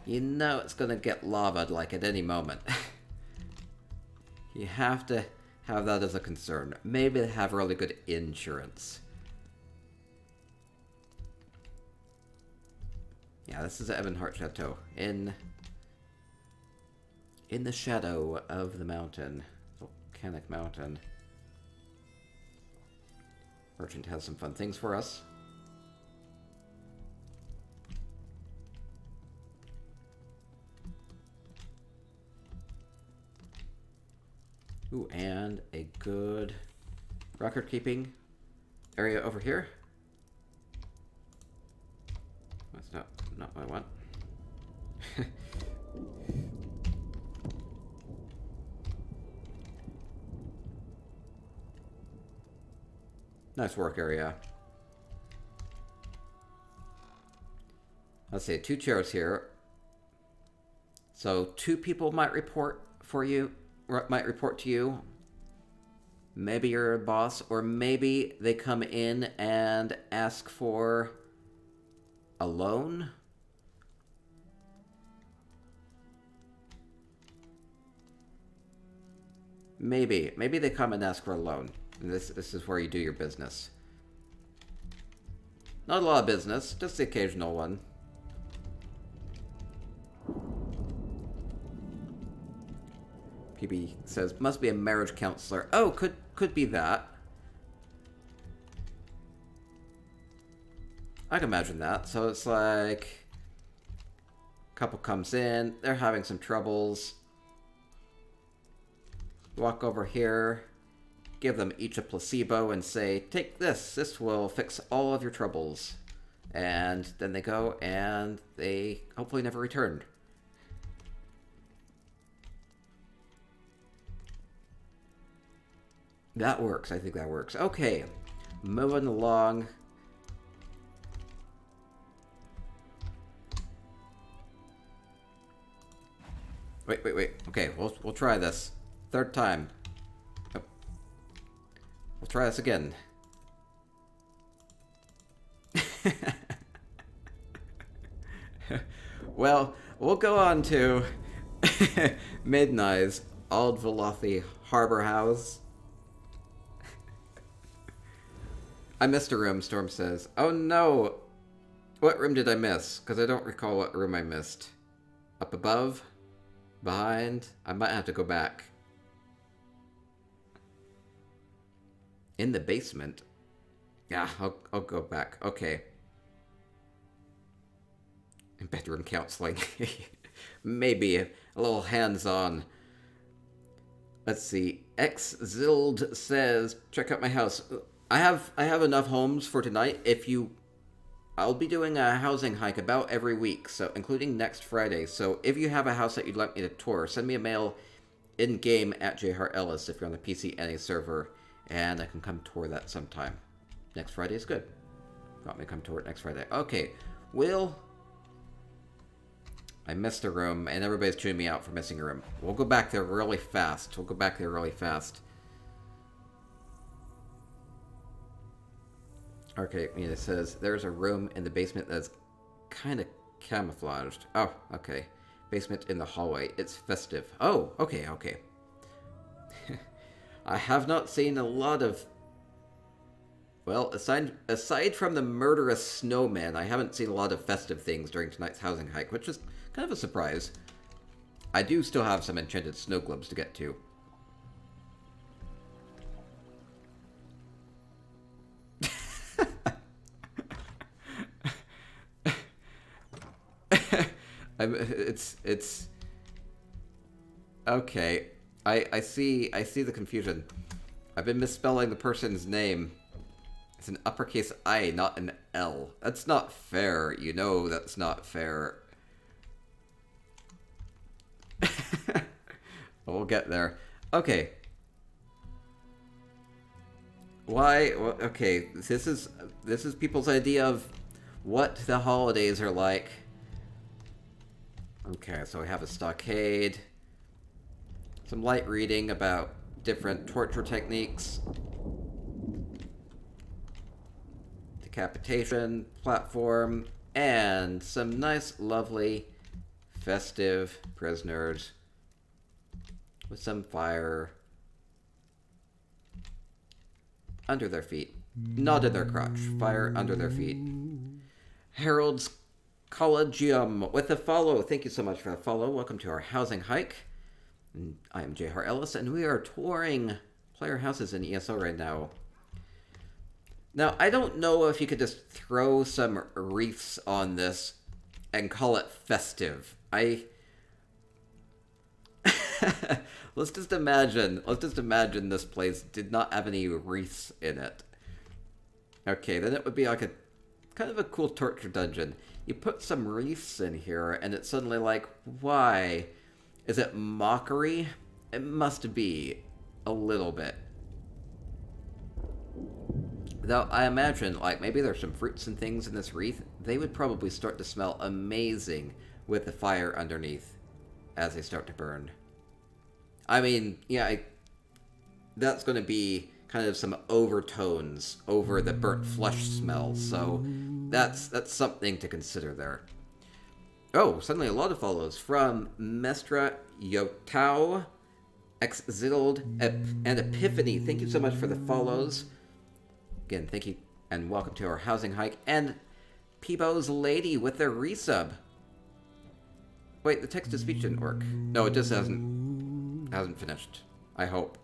you know it's gonna get lavaed like at any moment. You have to have that as a concern. Maybe they have really good insurance. Yeah, this is the Ebonheart Chateau in the shadow of the mountain, volcanic mountain. Merchant has some fun things for us. Ooh, and a good record-keeping area over here. That's not what I want. Nice work area. Let's see, 2 chairs here. So 2 people might report for you, or might report to you. Maybe you're a boss, or maybe they come in and ask for a loan. Maybe they come and ask for a loan. This is where you do your business. Not a lot of business, just the occasional one. PB says, must be a marriage counselor. Oh, could be that. I can imagine that. So it's like, couple comes in, they're having some troubles. Walk over here, give them each a placebo and say, take this, this will fix all of your troubles. And then they go and they hopefully never return. That works, I think that works. Okay, moving along. Wait. Okay, we'll try this. Third time. Oh. We'll try this again. Well, we'll go on to Midnight's Old Velothi Harbour House. I missed a room, Storm says. Oh no! What room did I miss? Because I don't recall what room I missed. Up above? Behind? I might have to go back. In the basement? Yeah, I'll go back. Okay. Bedroom counseling. Maybe a little hands-on. Let's see. X-Zild says, check out my house. I have enough homes for tonight. I'll be doing a housing hike about every week, so including next Friday. So if you have a house that you'd like me to tour, send me a mail in-game at jhartellis if you're on the PC NA server, and I can come tour that sometime. Next Friday is good. Want me to come tour it next Friday? Okay, I missed a room, and everybody's chewing me out for missing a room. We'll go back there really fast. Okay, it says, there's a room in the basement that's kind of camouflaged. Oh, okay. Basement in the hallway. It's festive. Oh, okay. I have not seen a lot of... Well, aside from the Murderous Snowman, I haven't seen a lot of festive things during tonight's housing hike, which is kind of a surprise. I do still have some enchanted snow globes to get to. It's okay. I see the confusion. I've been misspelling the person's name. It's an uppercase I, not an L. That's not fair. You know that's not fair. We'll get there. Okay. Why? Well, okay. This is people's idea of what the holidays are like. Okay, so we have a stockade. Some light reading about different torture techniques. Decapitation platform. And some nice, lovely, festive prisoners. With some fire under their feet. Not in their crotch. Fire under their feet. Harold's Collegium with a follow. Thank you so much for the follow. Welcome to our housing hike. I am jhartellis, and we are touring player houses in ESO right now. Now, I don't know if you could just throw some wreaths on this and call it festive. Let's just imagine this place did not have any wreaths in it. Okay, then it would be like a kind of a cool torture dungeon. You put some wreaths in here, and it's suddenly like, why? Is it mockery? It must be a little bit. Though I imagine, like, maybe there's some fruits and things in this wreath. They would probably start to smell amazing with the fire underneath as they start to burn. I mean, yeah, that's going to be kind of some overtones over the burnt flesh smell, so that's something to consider there. Oh, suddenly a lot of follows from Mestra Yotao, X-Zild, and Epiphany. Thank you so much for the follows. Again, thank you, and welcome to our housing hike. And Peebo's Lady with their resub. Wait, the text-to-speech didn't work. No, it just hasn't finished. I hope.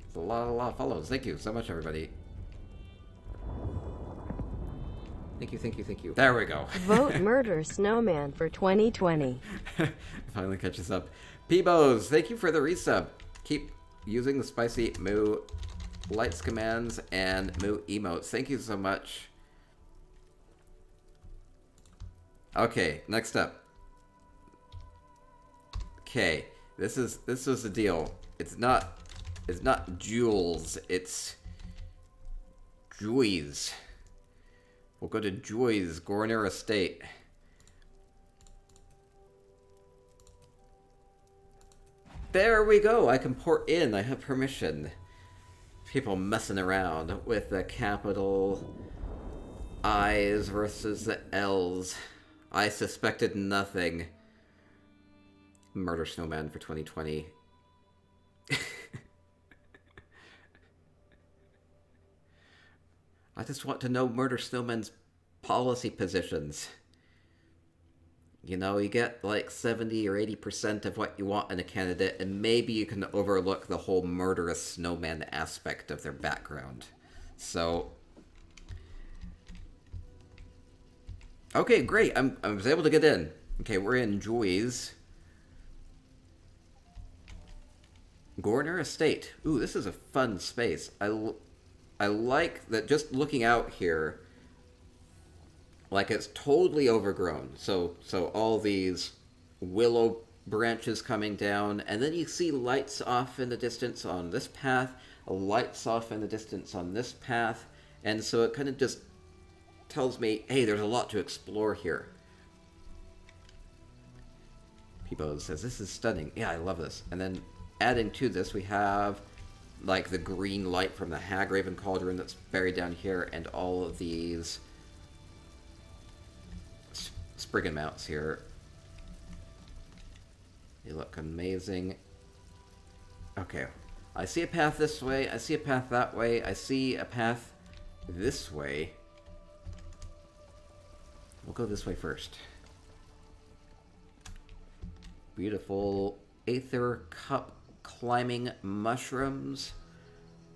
It's a lot of follows. Thank you so much, everybody. Thank you, thank you, thank you. There we go. Vote Murderous Snowman for 2020. Finally catches up. Peebos, thank you for the resub. Keep using the spicy moo lights commands and moo emotes. Thank you so much. Okay, next up. Okay, this is the deal. It's not Jules, it's Joy's. We'll go to Joy's Gorner Estate. There we go. I can port in. I have permission. People messing around with the capital I's versus the L's. I suspected nothing. Murderous Snowman for 2020. I just want to know Murderous Snowman's policy positions. You know, you get like 70 or 80% of what you want in a candidate, and maybe you can overlook the whole Murderous Snowman aspect of their background. So, okay, great. I was able to get in. Okay, we're in Joy's Gorner Estate. Ooh, this is a fun space. I like that just looking out here, like it's totally overgrown. So all these willow branches coming down, and then you see lights off in the distance on this path, lights off in the distance on this path, and so it kind of just tells me, hey, there's a lot to explore here. Peebo says, this is stunning. Yeah, I love this. And then adding to this, we have like the green light from the Hagraven Cauldron that's buried down here, and all of these Spriggan mounts here. They look amazing. Okay, I see a path this way, I see a path that way, I see a path this way. We'll go this way first. Beautiful Aether Cup climbing mushrooms.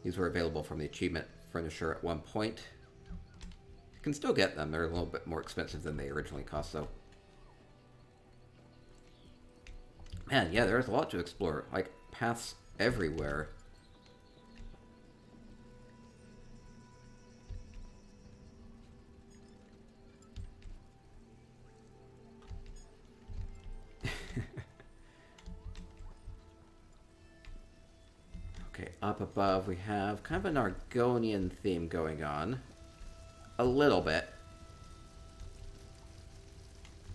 These were available from the achievement furniture at one point. You can still get them. They're a little bit more expensive than they originally cost, though. Man, yeah, there's a lot to explore. Like, paths everywhere. Okay, up above we have kind of an Argonian theme going on. A little bit.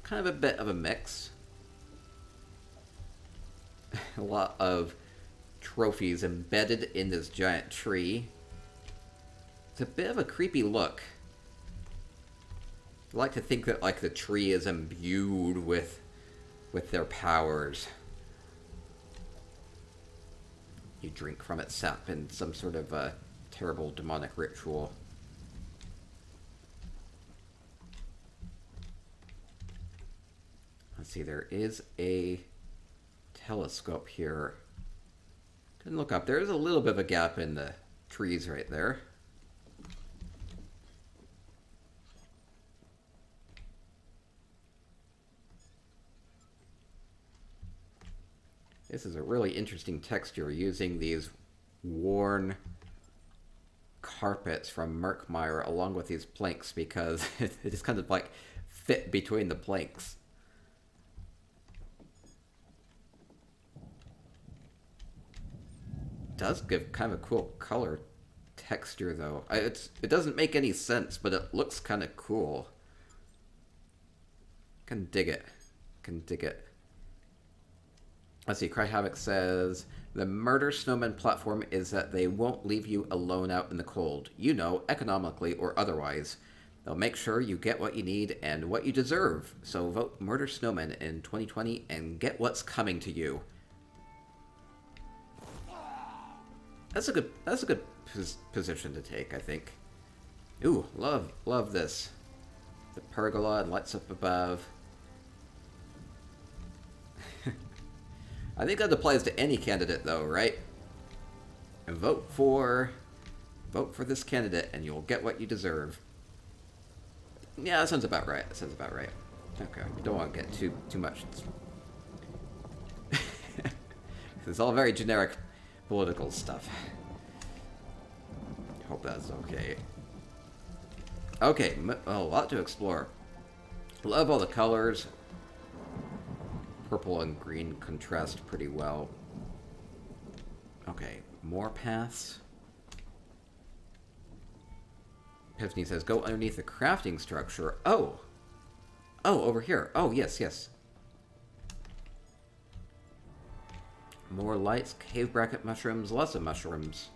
Kind of a bit of a mix. A lot of trophies embedded in this giant tree. It's a bit of a creepy look. I like to think that like the tree is imbued with their powers. You drink from its sap in some sort of a terrible demonic ritual. Let's see, there is a telescope here. Didn't look up. There is a little bit of a gap in the trees right there. This is a really interesting texture using these worn carpets from Murkmire along with these planks because it just kind of like fit between the planks. It does give kind of a cool color texture though. It doesn't make any sense, but it looks kind of cool. Can dig it. Can dig it. Let's see, Cry Havoc says, the Murderous Snowman platform is that they won't leave you alone out in the cold. You know, economically or otherwise. They'll make sure you get what you need and what you deserve. So vote Murderous Snowman in 2020 and get what's coming to you. That's a good position to take, I think. Ooh, love this. The pergola and lights up above. I think that applies to any candidate, though, right? And vote for this candidate, and you'll get what you deserve. Yeah, that sounds about right. That sounds about right. Okay, we don't want to get too much. It's all very generic political stuff. Hope that's okay. Okay, a lot to explore. Love all the colors. Purple and green contrast pretty well. Okay, more paths. Epiphany says, go underneath the crafting structure. Oh! Oh, over here. Oh, yes, yes. More lights, cave bracket mushrooms, lots of mushrooms.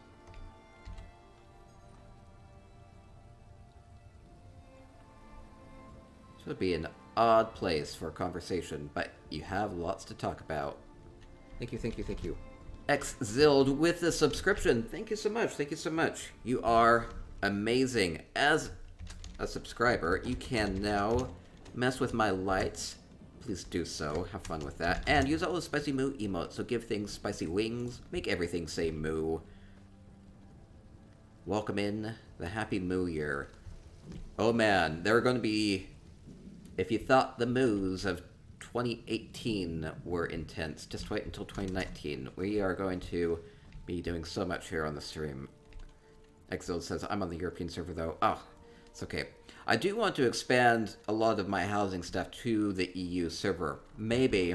This would be an odd place for a conversation, but you have lots to talk about. Thank you, thank you, thank you. Xzilled with the subscription. Thank you so much, thank you so much. You are amazing. As a subscriber, you can now mess with my lights. Please do so. Have fun with that. And use all the spicy moo emotes. So give things spicy wings. Make everything say moo. Welcome in the happy moo year. Oh man, there are going to be... If you thought the moos of 2018 were intense, just wait until 2019. We are going to be doing so much here on the stream. Exiled says, I'm on the European server though. Oh, it's okay. I do want to expand a lot of my housing stuff to the EU server. Maybe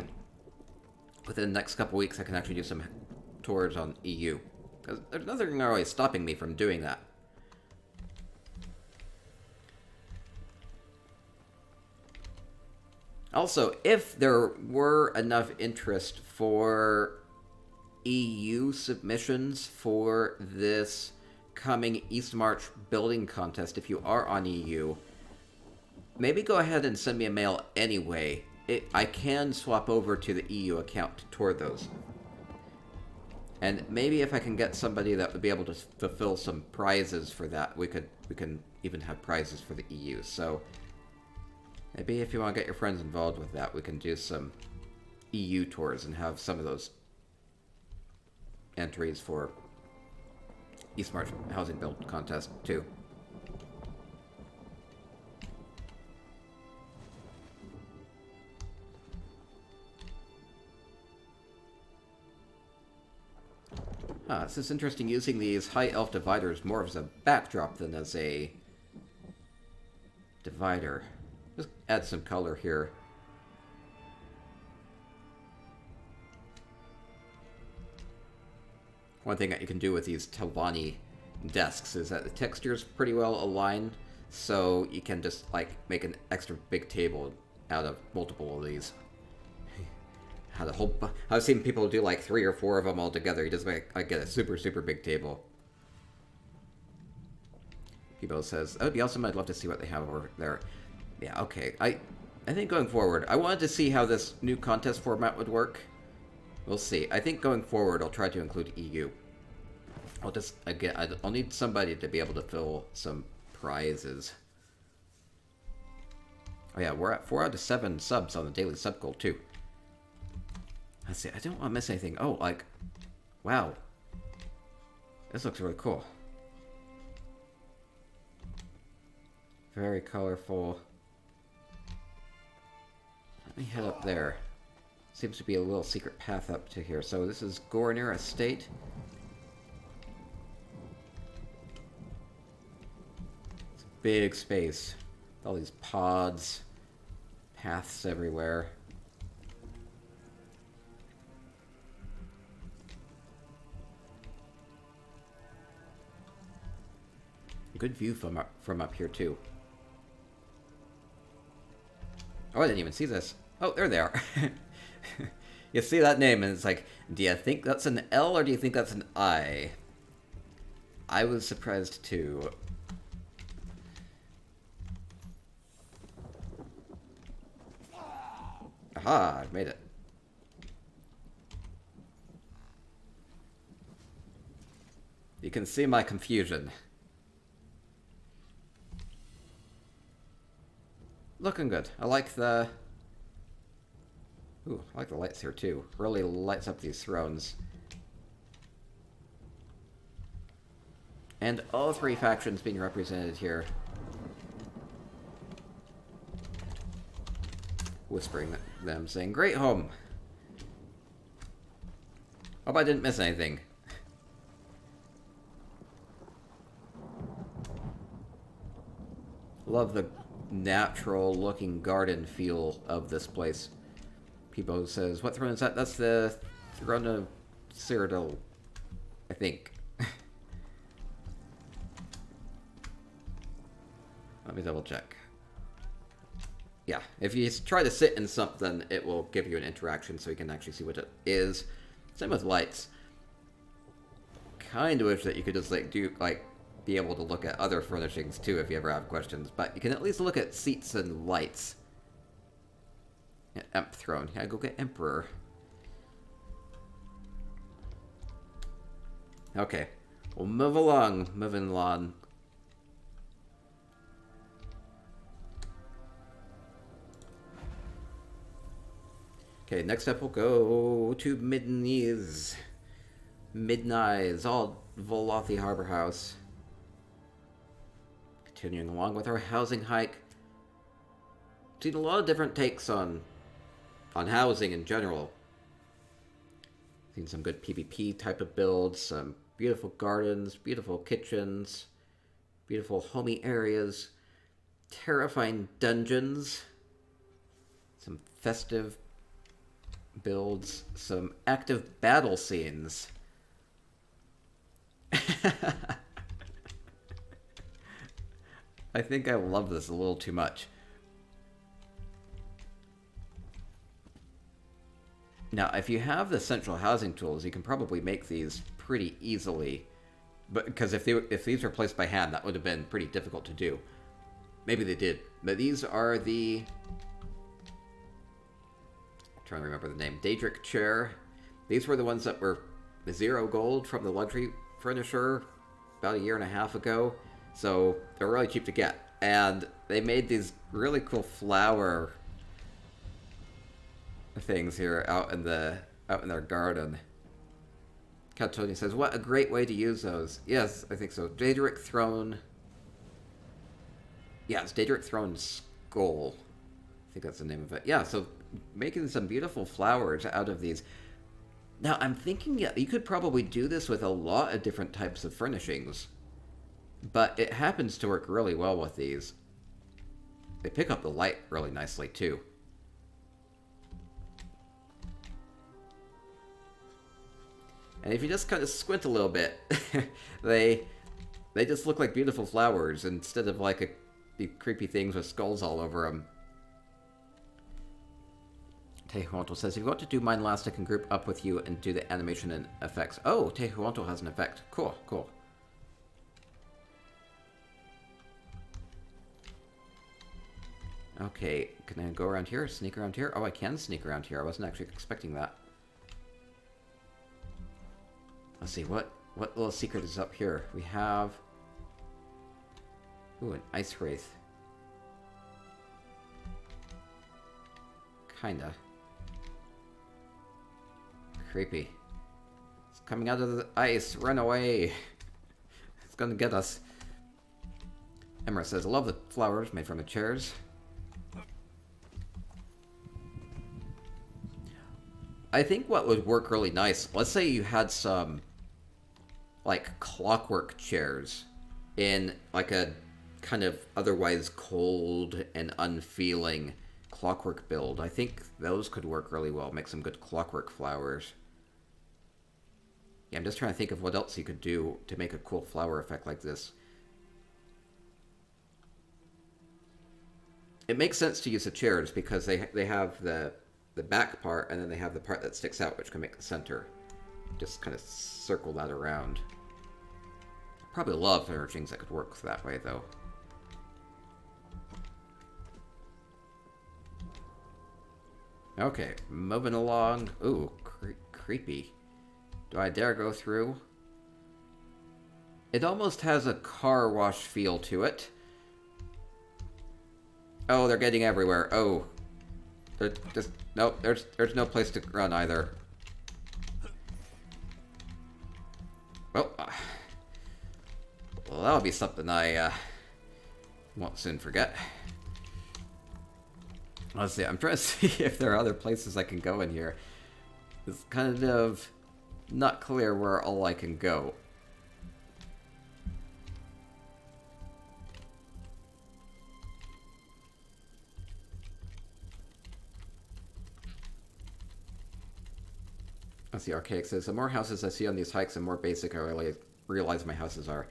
within the next couple weeks I can actually do some tours on EU. Because there's nothing always stopping me from doing that. Also, if there were enough interest for EU submissions for this coming East March building contest, if you are on EU, maybe go ahead and send me a mail anyway. I can swap over to the EU account to tour those. And maybe if I can get somebody that would be able to fulfill some prizes for that, we can even have prizes for the EU. So maybe if you want to get your friends involved with that, we can do some EU tours and have some of those entries for East March Housing Build Contest, too. This is interesting, using these high elf dividers more as a backdrop than as a divider. Just add some color here. One thing that you can do with these Telvani desks is that the texture's pretty well aligned, so you can just, like, make an extra big table out of multiple of these. I've seen people do, like, 3 or 4 of them all together. You just get a super, super big table. People says, that would be awesome. I'd love to see what they have over there. Yeah, okay. I think going forward, I wanted to see how this new contest format would work. We'll see. I think going forward, I'll try to include EU. I'll need somebody to be able to fill some prizes. Oh yeah, we're at 4 out of 7 subs on the daily sub goal too. Let's see, I don't want to miss anything. Oh, like, wow. This looks really cool. Very colorful. Let me head up there. Seems to be a little secret path up to here. So this is Gornir Estate. It's a big space. All these pods. Paths everywhere. Good view from up here too. Oh, I didn't even see this. Oh, there they are. You see that name and it's like, do you think that's an L or do you think that's an I? I was surprised too. Aha, I made it. You can see my confusion. Looking good. I like the... Ooh, I like the lights here too. Really lights up these thrones. And all 3 factions being represented here. whispering them, saying, "Great home. Hope I didn't miss anything." Love the natural looking garden feel of this place. Peebo says, "What throne is that?" That's the throne of Cyrodiil, I think. Let me double check. Yeah, if you try to sit in something, it will give you an interaction so you can actually see what it is. Same with lights. Kind of wish that you could just be able to look at other furnishings too if you ever have questions, but you can at least look at seats and lights. Yeah, Emp throne. Yeah, go get Emperor. Okay, we'll move along. Moving along. Okay, next up we'll go to Midniz. All Volothi Harbour House. Continuing along with our housing hike. Seen a lot of different takes on housing in general. Seen some good PvP type of builds, some beautiful gardens, beautiful kitchens, beautiful homey areas, terrifying dungeons, some festive builds, some active battle scenes. I think I love this a little too much. Now, if you have the central housing tools, you can probably make these pretty easily. But because if these were placed by hand, that would have been pretty difficult to do. Maybe they did. But these are the... I'm trying to remember the name. Daedric chair. These were the ones that were 0 gold from the luxury furnisher about a year and a half ago. So they're really cheap to get. And they made these really cool flower things here out in their garden. Catoni says, "What a great way to use those." Yes, I think so. Daedric Throne. Yeah, it's Daedric Throne Skull. I think that's the name of it. Yeah, so making some beautiful flowers out of these. Now, I'm thinking you could probably do this with a lot of different types of furnishings. But it happens to work really well with these. They pick up the light really nicely, too. And if you just kind of squint a little bit, they just look like beautiful flowers instead of like the creepy things with skulls all over them. Tehuanto says, "If you want to do mine last, I can group up with you and do the animation and effects." Oh, Tehuanto has an effect. Cool, cool. Okay, can I go around here? Sneak around here? Oh, I can sneak around here. I wasn't actually expecting that. Let's see, what little secret is up here? We have... Ooh, an ice wraith. Kinda. Creepy. It's coming out of the ice. Run away. It's gonna get us. Emra says, "I love the flowers made from the chairs." I think what would work really nice, let's say you had some like clockwork chairs in like a kind of otherwise cold and unfeeling clockwork build. I think those could work really well. Make some good clockwork flowers. Yeah, I'm just trying to think of what else you could do to make a cool flower effect like this. It makes sense to use the chairs because they have the back part and then they have the part that sticks out, which can make the center. Just kind of circle that around. Probably love furnishings that could work that way, though. Okay, moving along. Ooh, creepy. Do I dare go through? It almost has a car wash feel to it. Oh, they're getting everywhere. Oh. They're just... Nope, there's no place to run either. Well, that'll be something I won't soon forget. Let's see, I'm trying to see if there are other places I can go in here. It's kind of not clear where all I can go. Let's see, Archaic says, the more houses I see on these hikes, the more basic I realize my houses are.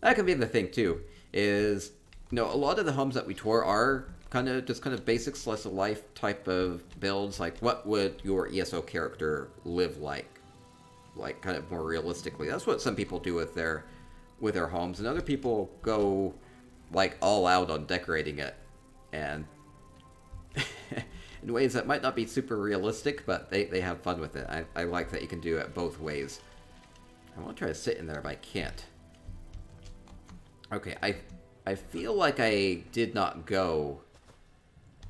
That can be the thing, too, is, you know, a lot of the homes that we tour are kind of basic slice of life type of builds. Like, what would your ESO character live like? Like, kind of more realistically. That's what some people do with their homes, and other people go, like, all out on decorating it. And in ways that might not be super realistic, but they have fun with it. I like that you can do it both ways. I want to try to sit in there, but I can't. Okay, I feel like I did not go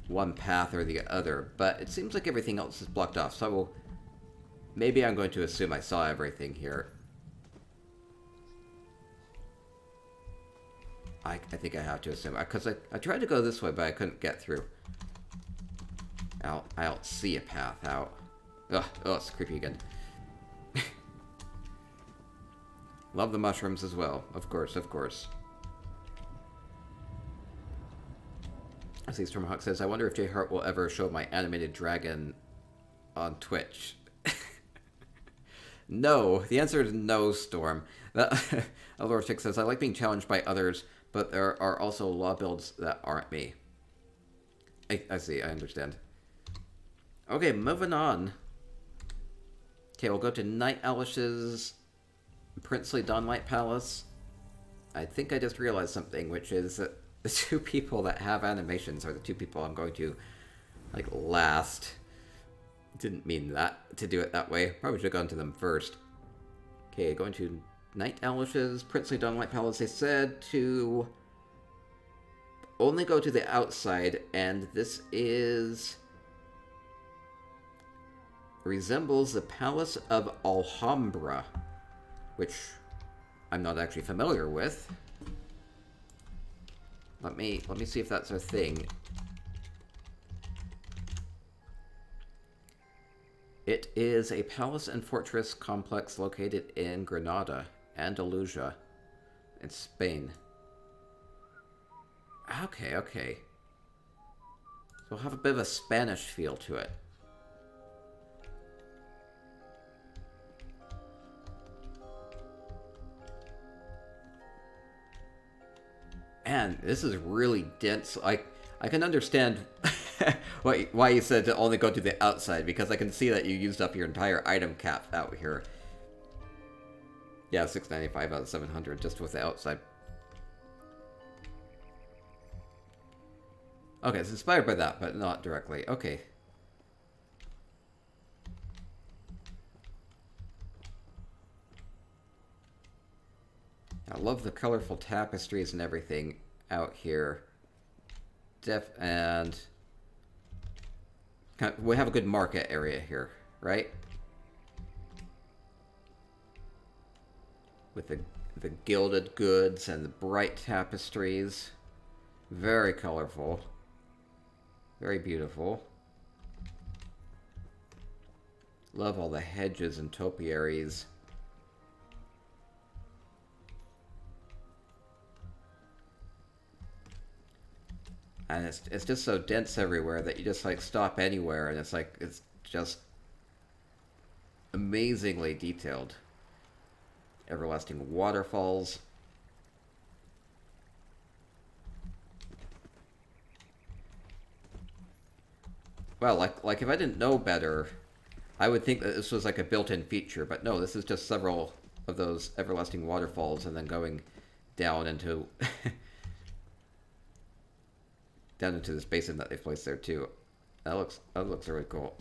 one path or the other, but it seems like everything else is blocked off, so maybe I'm going to assume I saw everything here. I think I have to assume, because I tried to go this way, but I couldn't get through. I don't see a path out. Ugh, oh, it's creepy again. Love the mushrooms as well, of course, of course. I see Stormhawk says, I wonder if J Hart will ever show my animated dragon on Twitch. No, the answer is no, Storm. Lord Chick says, I like being challenged by others, but there are also law builds that aren't me. I see, I understand. Okay, moving on. Okay, we'll go to Night Elish's Princely Dawnlight Palace. I think I just realized something, which is that the two people that have animations are the two people I'm going to, like, last. Didn't mean that, to do it that way. Probably should have gone to them first. Okay, going to Night Elish's Princely Dawnlight Palace. They said to only go to the outside, and this is... resembles the Palace of Alhambra, which I'm not actually familiar with. Let me see if that's a thing. It is a palace and fortress complex located in Granada, Andalusia, in Spain. Okay, okay. So it'll have a bit of a Spanish feel to it. Man, this is really dense. I can understand why you said to only go to the outside, because I can see that you used up your entire item cap out here. Yeah, 695 out of 700 just with the outside. Okay, it's inspired by that, but not directly. Okay. I love the colorful tapestries and everything out here. And we have a good market area here, right? With the gilded goods and the bright tapestries. Very colorful. Very beautiful. Love all the hedges and topiaries. And it's just so dense everywhere that you just, like, stop anywhere, and it's like, it's just amazingly detailed. Everlasting waterfalls. Well, like if I didn't know better, I would think that this was like a built-in feature, but no, this is just several of those everlasting waterfalls and then going down into... down into this basin that they've placed there too. That looks really cool.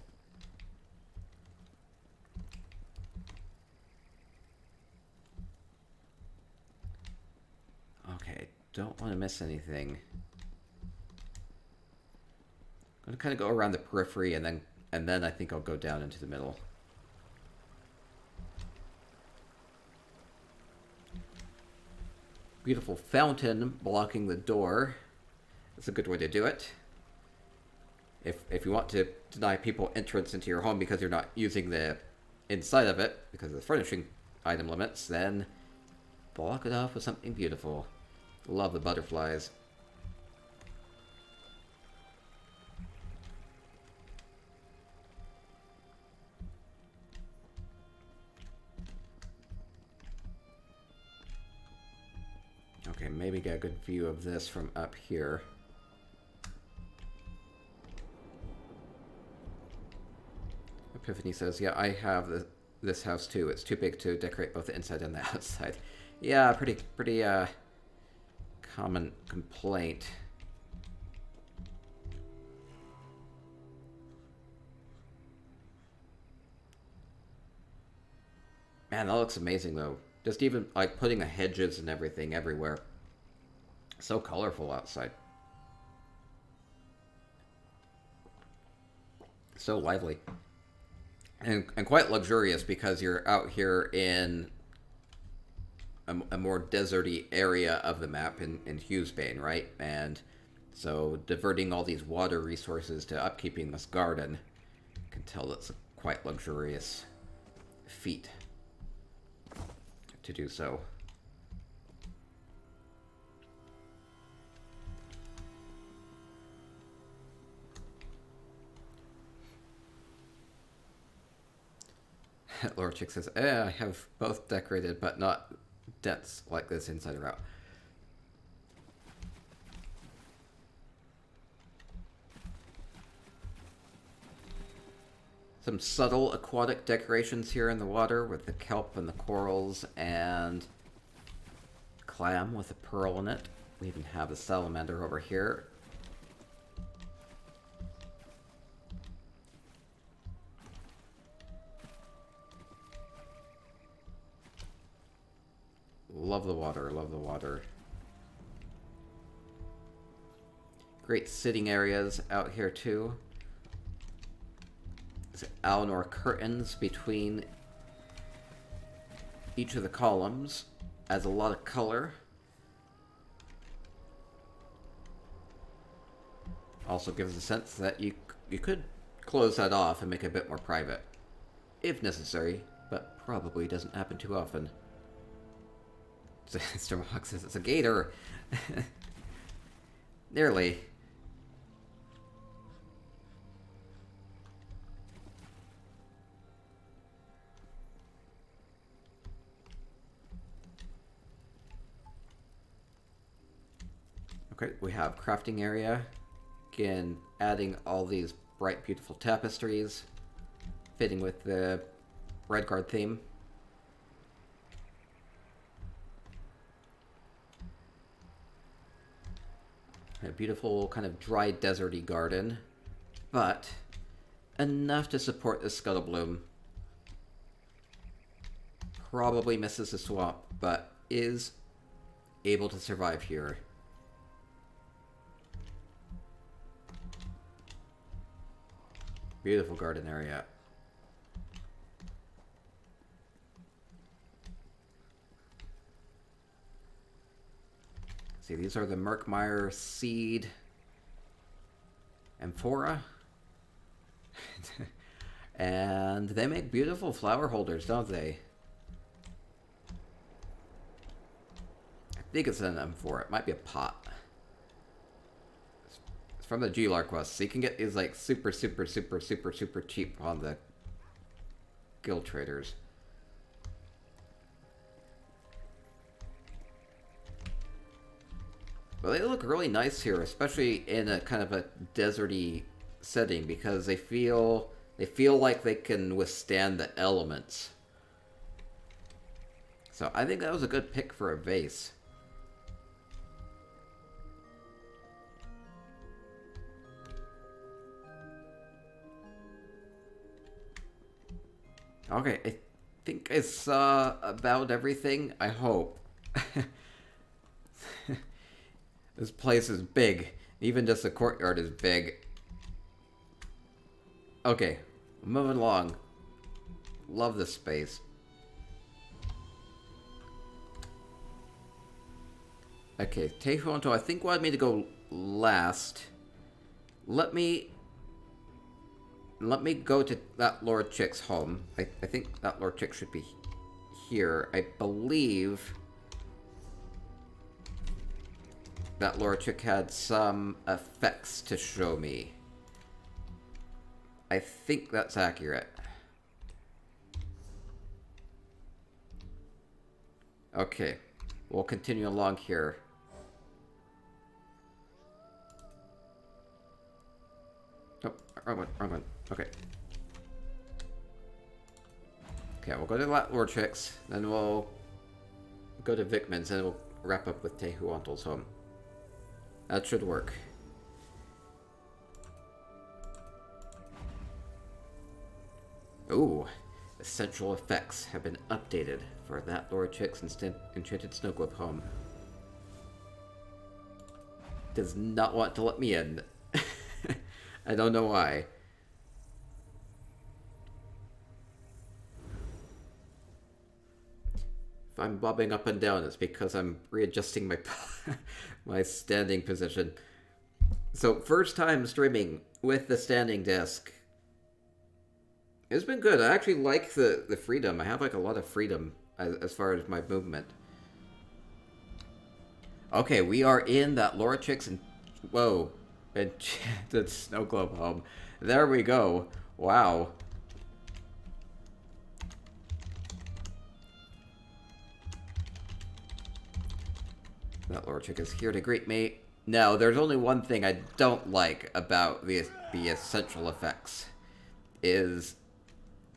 Okay, don't want to miss anything. I'm gonna kind of go around the periphery and then I think I'll go down into the middle. Beautiful fountain blocking the door. That's a good way to do it. if you want to deny people entrance into your home because you're not using the inside of it because of the furnishing item limits, then block it off with something beautiful. Love the butterflies. Okay, maybe get a good view of this from up here. Epiphany says, yeah, I have this house too. It's too big to decorate both the inside and the outside. Yeah, pretty common complaint. Man, that looks amazing though. Just even like putting the hedges and everything everywhere. So colorful outside. So lively. And quite luxurious because you're out here in a more deserty area of the map in Hughesbane, right? And so diverting all these water resources to upkeeping this garden, you can tell that's a quite luxurious feat to do so. Laura Chick says, I have both decorated, but not dense like this inside or out. Some subtle aquatic decorations here in the water with the kelp and the corals and clam with a pearl in it. We even have a salamander over here. Love the water, love the water. Great sitting areas out here too. There's Alinor curtains between each of the columns. Adds a lot of color. Also gives a sense that you could close that off and make it a bit more private. If necessary, but probably doesn't happen too often. Stormhawk says it's a gator. Nearly. Okay, we have crafting area. Again, adding all these bright, beautiful tapestries, fitting with the Redguard theme. A beautiful kind of dry deserty garden, but enough to support the Scuttlebloom. Probably misses the swamp, but is able to survive here. Beautiful garden area. See, these are the Murkmire seed amphora. And they make beautiful flower holders, don't they? I think it's an amphora. It might be a pot. It's from the G-Lar quest, so you can get these like super cheap on the guild traders. Well, they look really nice here, especially in a kind of a deserty setting, because they feel like they can withstand the elements. So I think that was a good pick for a vase. Okay, I think I saw about everything, I hope. This place is big. Even just the courtyard is big. Okay, moving along. Love this space. Okay, Tehuanto, I think wanted me to go last. Let me let me go to that Lord Chick's home. I think that Lord Chick should be here. I believe that Lord Chick had some effects to show me. I think that's accurate. Okay, we'll continue along here. Oh, wrong one. Okay. Okay, we'll go to Lord Chick's, then we'll go to Vickman's, and we'll wrap up with Tehuantl's home. That should work. Ooh, essential effects have been updated for that Lord Chick's enchanted snow globe home. Does not want to let me in. I don't know why. If I'm bobbing up and down, it's because I'm readjusting my my standing position. So, first time streaming with the standing desk. It's been good. I actually like the freedom. I have like a lot of freedom as far as my movement. Okay, we are in that Lord Chick's enchanted snow globe home. There we go. Wow. That Lord Chick is here to greet me. Now, there's only one thing I don't like about the essential effects. Is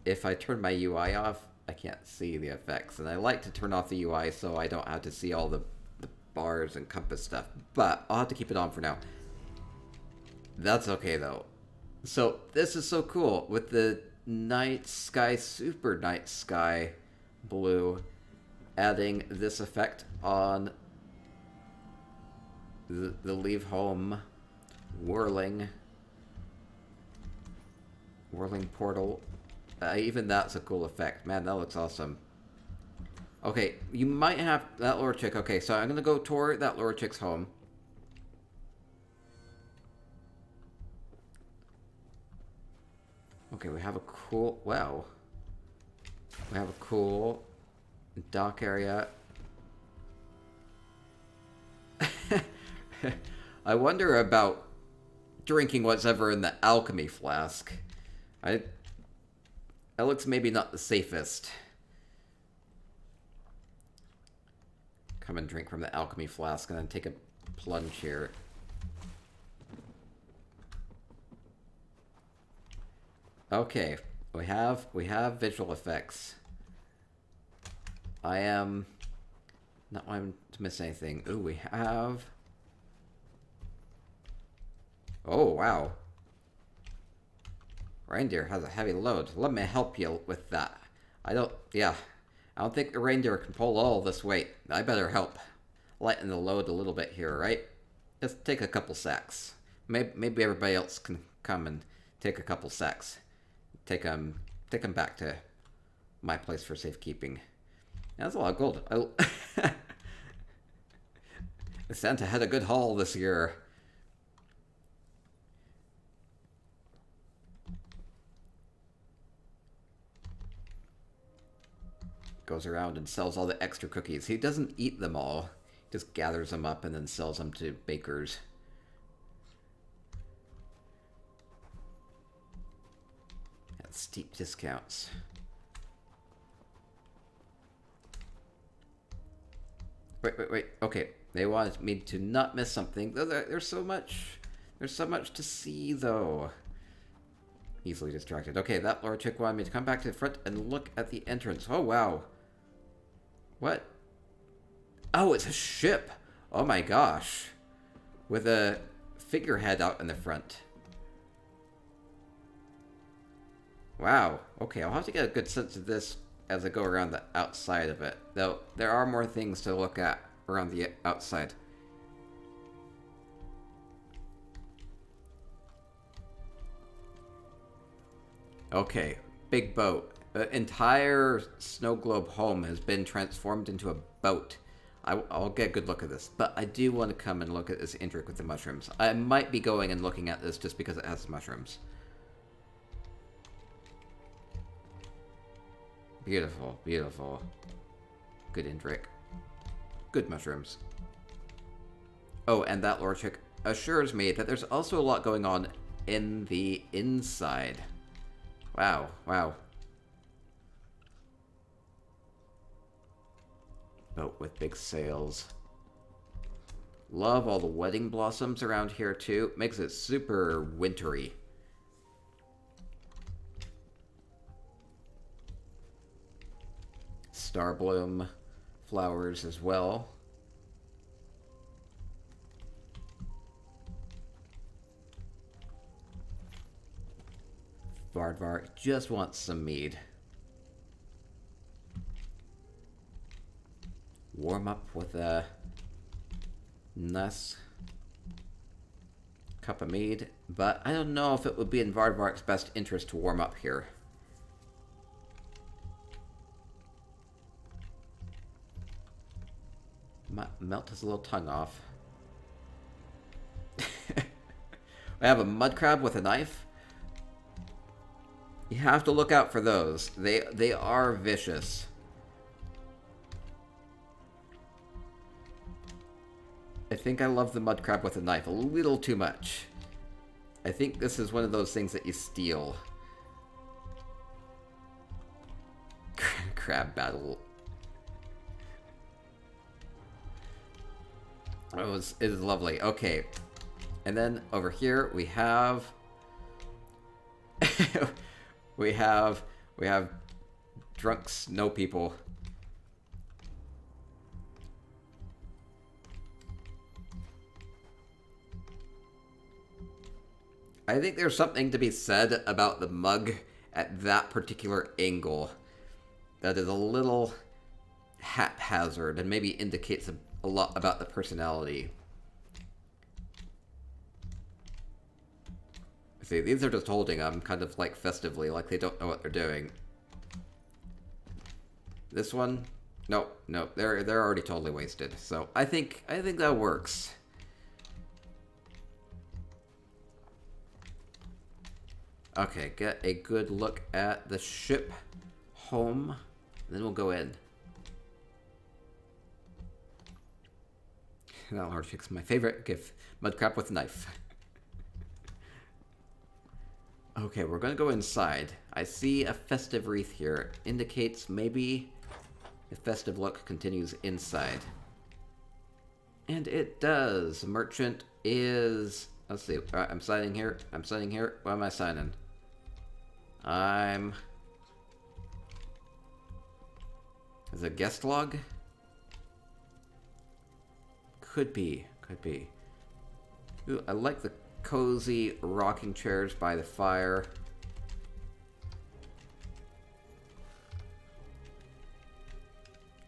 if I turn my UI off, I can't see the effects. And I like to turn off the UI so I don't have to see all the bars and compass stuff. But I'll have to keep it on for now. That's okay, though. So, this is so cool. With the night sky, super night sky blue, adding this effect on the leave home whirling portal. Even that's a cool effect. Man, that looks awesome. Okay, you might have that Lord Chick. Okay, so I'm gonna go toward that Lord Chick's home. Okay, we have a cool... Wow. We have a cool dock area. I wonder about drinking what's ever in the alchemy flask. That looks maybe not the safest. Come and drink from the alchemy flask and then take a plunge here. Okay, we have visual effects. I am not wanting to miss anything. Ooh, we have... Oh, wow. Reindeer has a heavy load. Let me help you with that. I don't think the reindeer can pull all this weight. I better help lighten the load a little bit here, right? Just take a couple sacks. Maybe everybody else can come and take a couple sacks. Take them back to my place for safekeeping. That's a lot of gold. Santa had a good haul this year. Goes around and sells all the extra cookies. He doesn't eat them all. He just gathers them up and then sells them to bakers. At steep discounts. Wait. Okay. They wanted me to not miss something. There's so much to see, though. Easily distracted. Okay, that Lord Chick wanted me to come back to the front and look at the entrance. Oh, wow. What? Oh, it's a ship. Oh my gosh. With a figurehead out in the front. Wow. Okay, I'll have to get a good sense of this as I go around the outside of it. Though, there are more things to look at around the outside. Okay, big boat. The entire snow globe home has been transformed into a boat. I'll get a good look at this, but I do want to come and look at this Indrik with the mushrooms. I might be going and looking at this just because it has mushrooms. Beautiful, beautiful. Good Indrik. Good mushrooms. Oh, and that lore chick assures me that there's also a lot going on in the inside. Wow, wow. Boat with big sails. Love all the wedding blossoms around here too. Makes it super wintry. Starbloom flowers as well. Vardvar just wants some mead. Warm up with a nice cup of mead, but I don't know if it would be in Vardvark's best interest to warm up here. Melt his little tongue off. We have a mud crab with a knife. You have to look out for those. They are vicious. I think I love the mud crab with a knife a little too much. I think this is one of those things that you steal. Crab battle. It is lovely. Okay. And then over here we have we have drunk snow people. I think there's something to be said about the mug at that particular angle that is a little haphazard and maybe indicates a lot about the personality. See, these are just holding them kind of like festively, like they don't know what they're doing. This one, nope, they're already totally wasted. So I think that works. Okay, get a good look at the ship home, and then we'll go in. That hard fix my favorite gift. Mudcrab with a knife. Okay, we're gonna go inside. I see a festive wreath here. Indicates maybe the festive look continues inside. And it does. Merchant is... Let's see. I'm signing here. I'm signing here. What am I signing? Is it a guest log? Could be. Ooh, I like the cozy rocking chairs by the fire.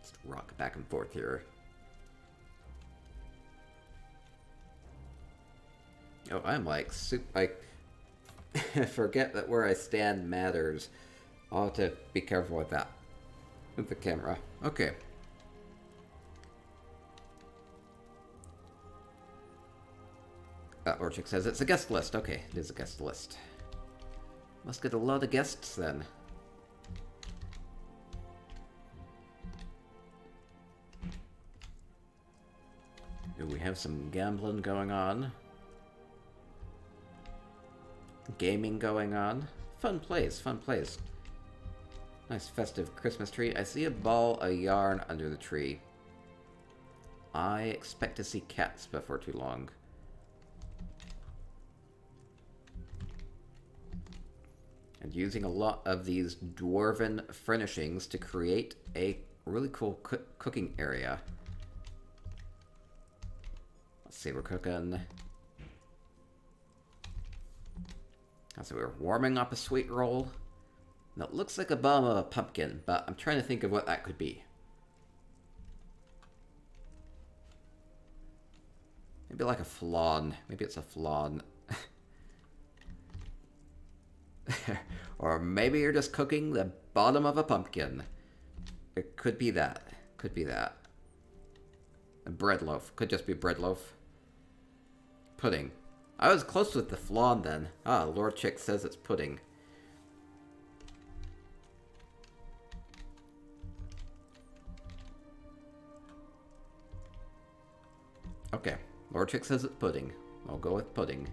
Just rock back and forth here. Oh, I'm like I forget that where I stand matters. I'll have to be careful with that. With the camera. Okay. Orchik says it's a guest list. Okay, it is a guest list. Must get a lot of guests then. Do we have some gambling going on? Gaming going on. Fun place, fun place. Nice festive Christmas tree. I see a ball of yarn under the tree. I expect to see cats before too long. And using a lot of these dwarven furnishings to create a really cool cooking area. Let's see, we're cooking... So we're warming up a sweet roll. That looks like a bum of a pumpkin, but I'm trying to think of what that could be. Maybe like a flan. Maybe it's a flan. Or maybe you're just cooking the bottom of a pumpkin. It could be that. Could be that. A bread loaf. Could just be bread loaf. Pudding. I was close with the flan then. Ah, Lord Chick says it's pudding. Okay. Lord Chick says it's pudding. I'll go with pudding.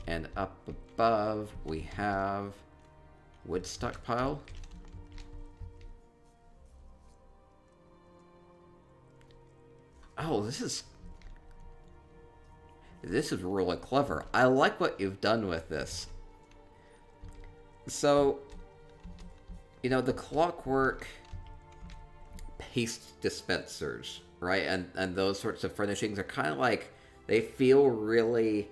And up above, we have wood stockpile. Oh, this is really clever. I like what you've done with this. So, you know, the clockwork paste dispensers, right? And those sorts of furnishings are kind of like, they feel really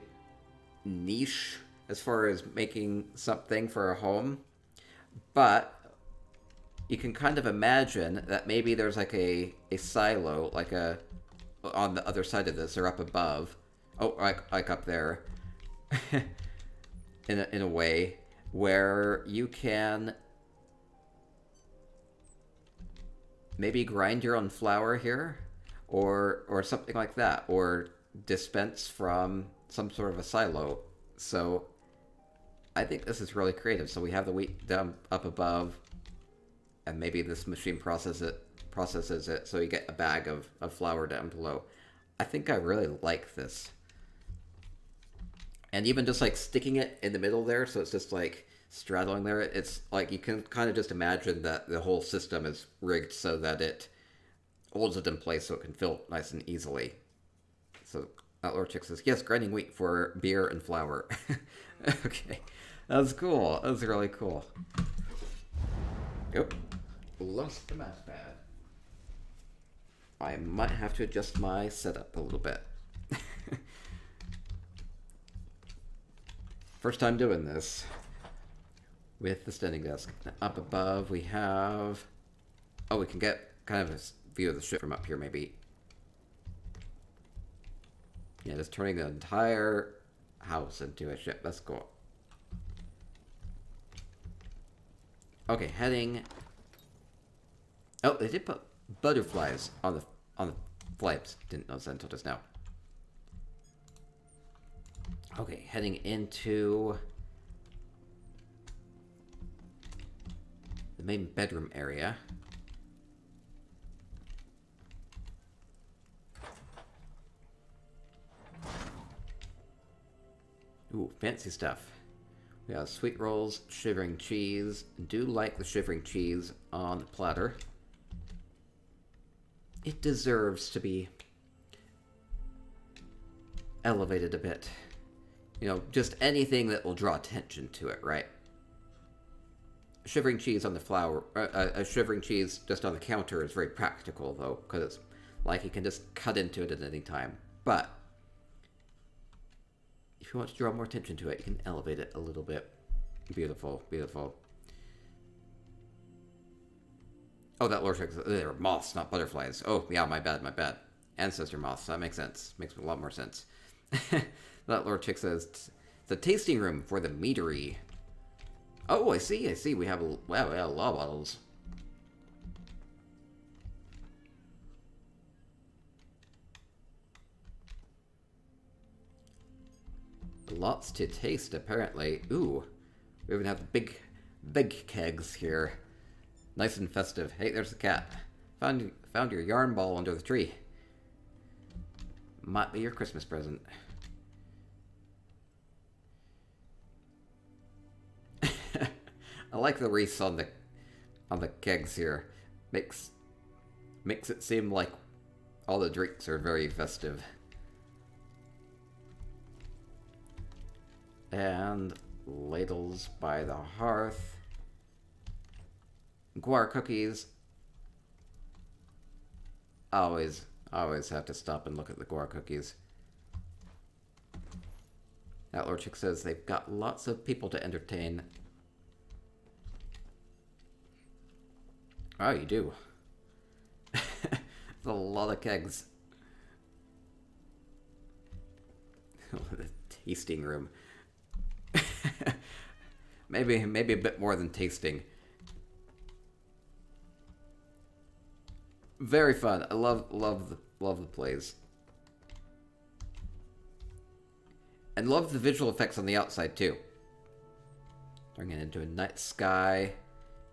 niche as far as making something for a home. But you can kind of imagine that maybe there's like a silo, like on the other side of this, or up above. Oh, like up there. in a way where you can maybe grind your own flour here, or something like that, or dispense from some sort of a silo. So I think this is really creative. So we have the wheat down up above, and maybe this machine processes it so you get a bag of flour down below. I think I really like this. And even just like sticking it in the middle there, so it's just like straddling there, it's like you can kind of just imagine that the whole system is rigged so that it holds it in place so it can fill nice and easily. So Lord Chick says, yes, grinding wheat for beer and flour. Okay, that was cool. That was really cool. Yep, lost the mouse pad. I might have to adjust my setup a little bit. First time doing this with the standing desk. Up above we have... Oh, we can get kind of a view of the ship from up here, maybe. Yeah, just turning the entire house into a ship. That's cool. Okay, heading... Oh, they did put butterflies on the flames. Didn't notice that until just now. Okay, heading into the main bedroom area. Ooh, fancy stuff. We have sweet rolls, shivering cheese. Do like the shivering cheese on the platter. It deserves to be elevated a bit. You know, just anything that will draw attention to it, right? Shivering cheese on the flour, a shivering cheese just on the counter is very practical, though, because it's like you can just cut into it at any time. But if you want to draw more attention to it, you can elevate it a little bit. Beautiful, beautiful. Oh, that Lord Chick, they're moths, not butterflies. Oh, yeah, my bad, my bad. Ancestor moths, that makes sense. Makes a lot more sense. That Lord Chick says, it's a tasting room for the meadery. Oh, I see, I see. We have wow, we have a lot of bottles. Lots to taste, apparently. Ooh, we even have the big kegs here. Nice and festive. Hey, there's the cat. Found your yarn ball under the tree. Might be your Christmas present. I like the wreaths on the kegs here. Makes it seem like all the drinks are very festive. And ladles by the hearth. Guar cookies. Always have to stop and look at the guar cookies. That Lord Chick says they've got lots of people to entertain. Oh, you do. There's a lot of kegs. The tasting room. maybe a bit more than tasting. Very fun. I love the plays. And love the visual effects on the outside too. Turning it into a night sky.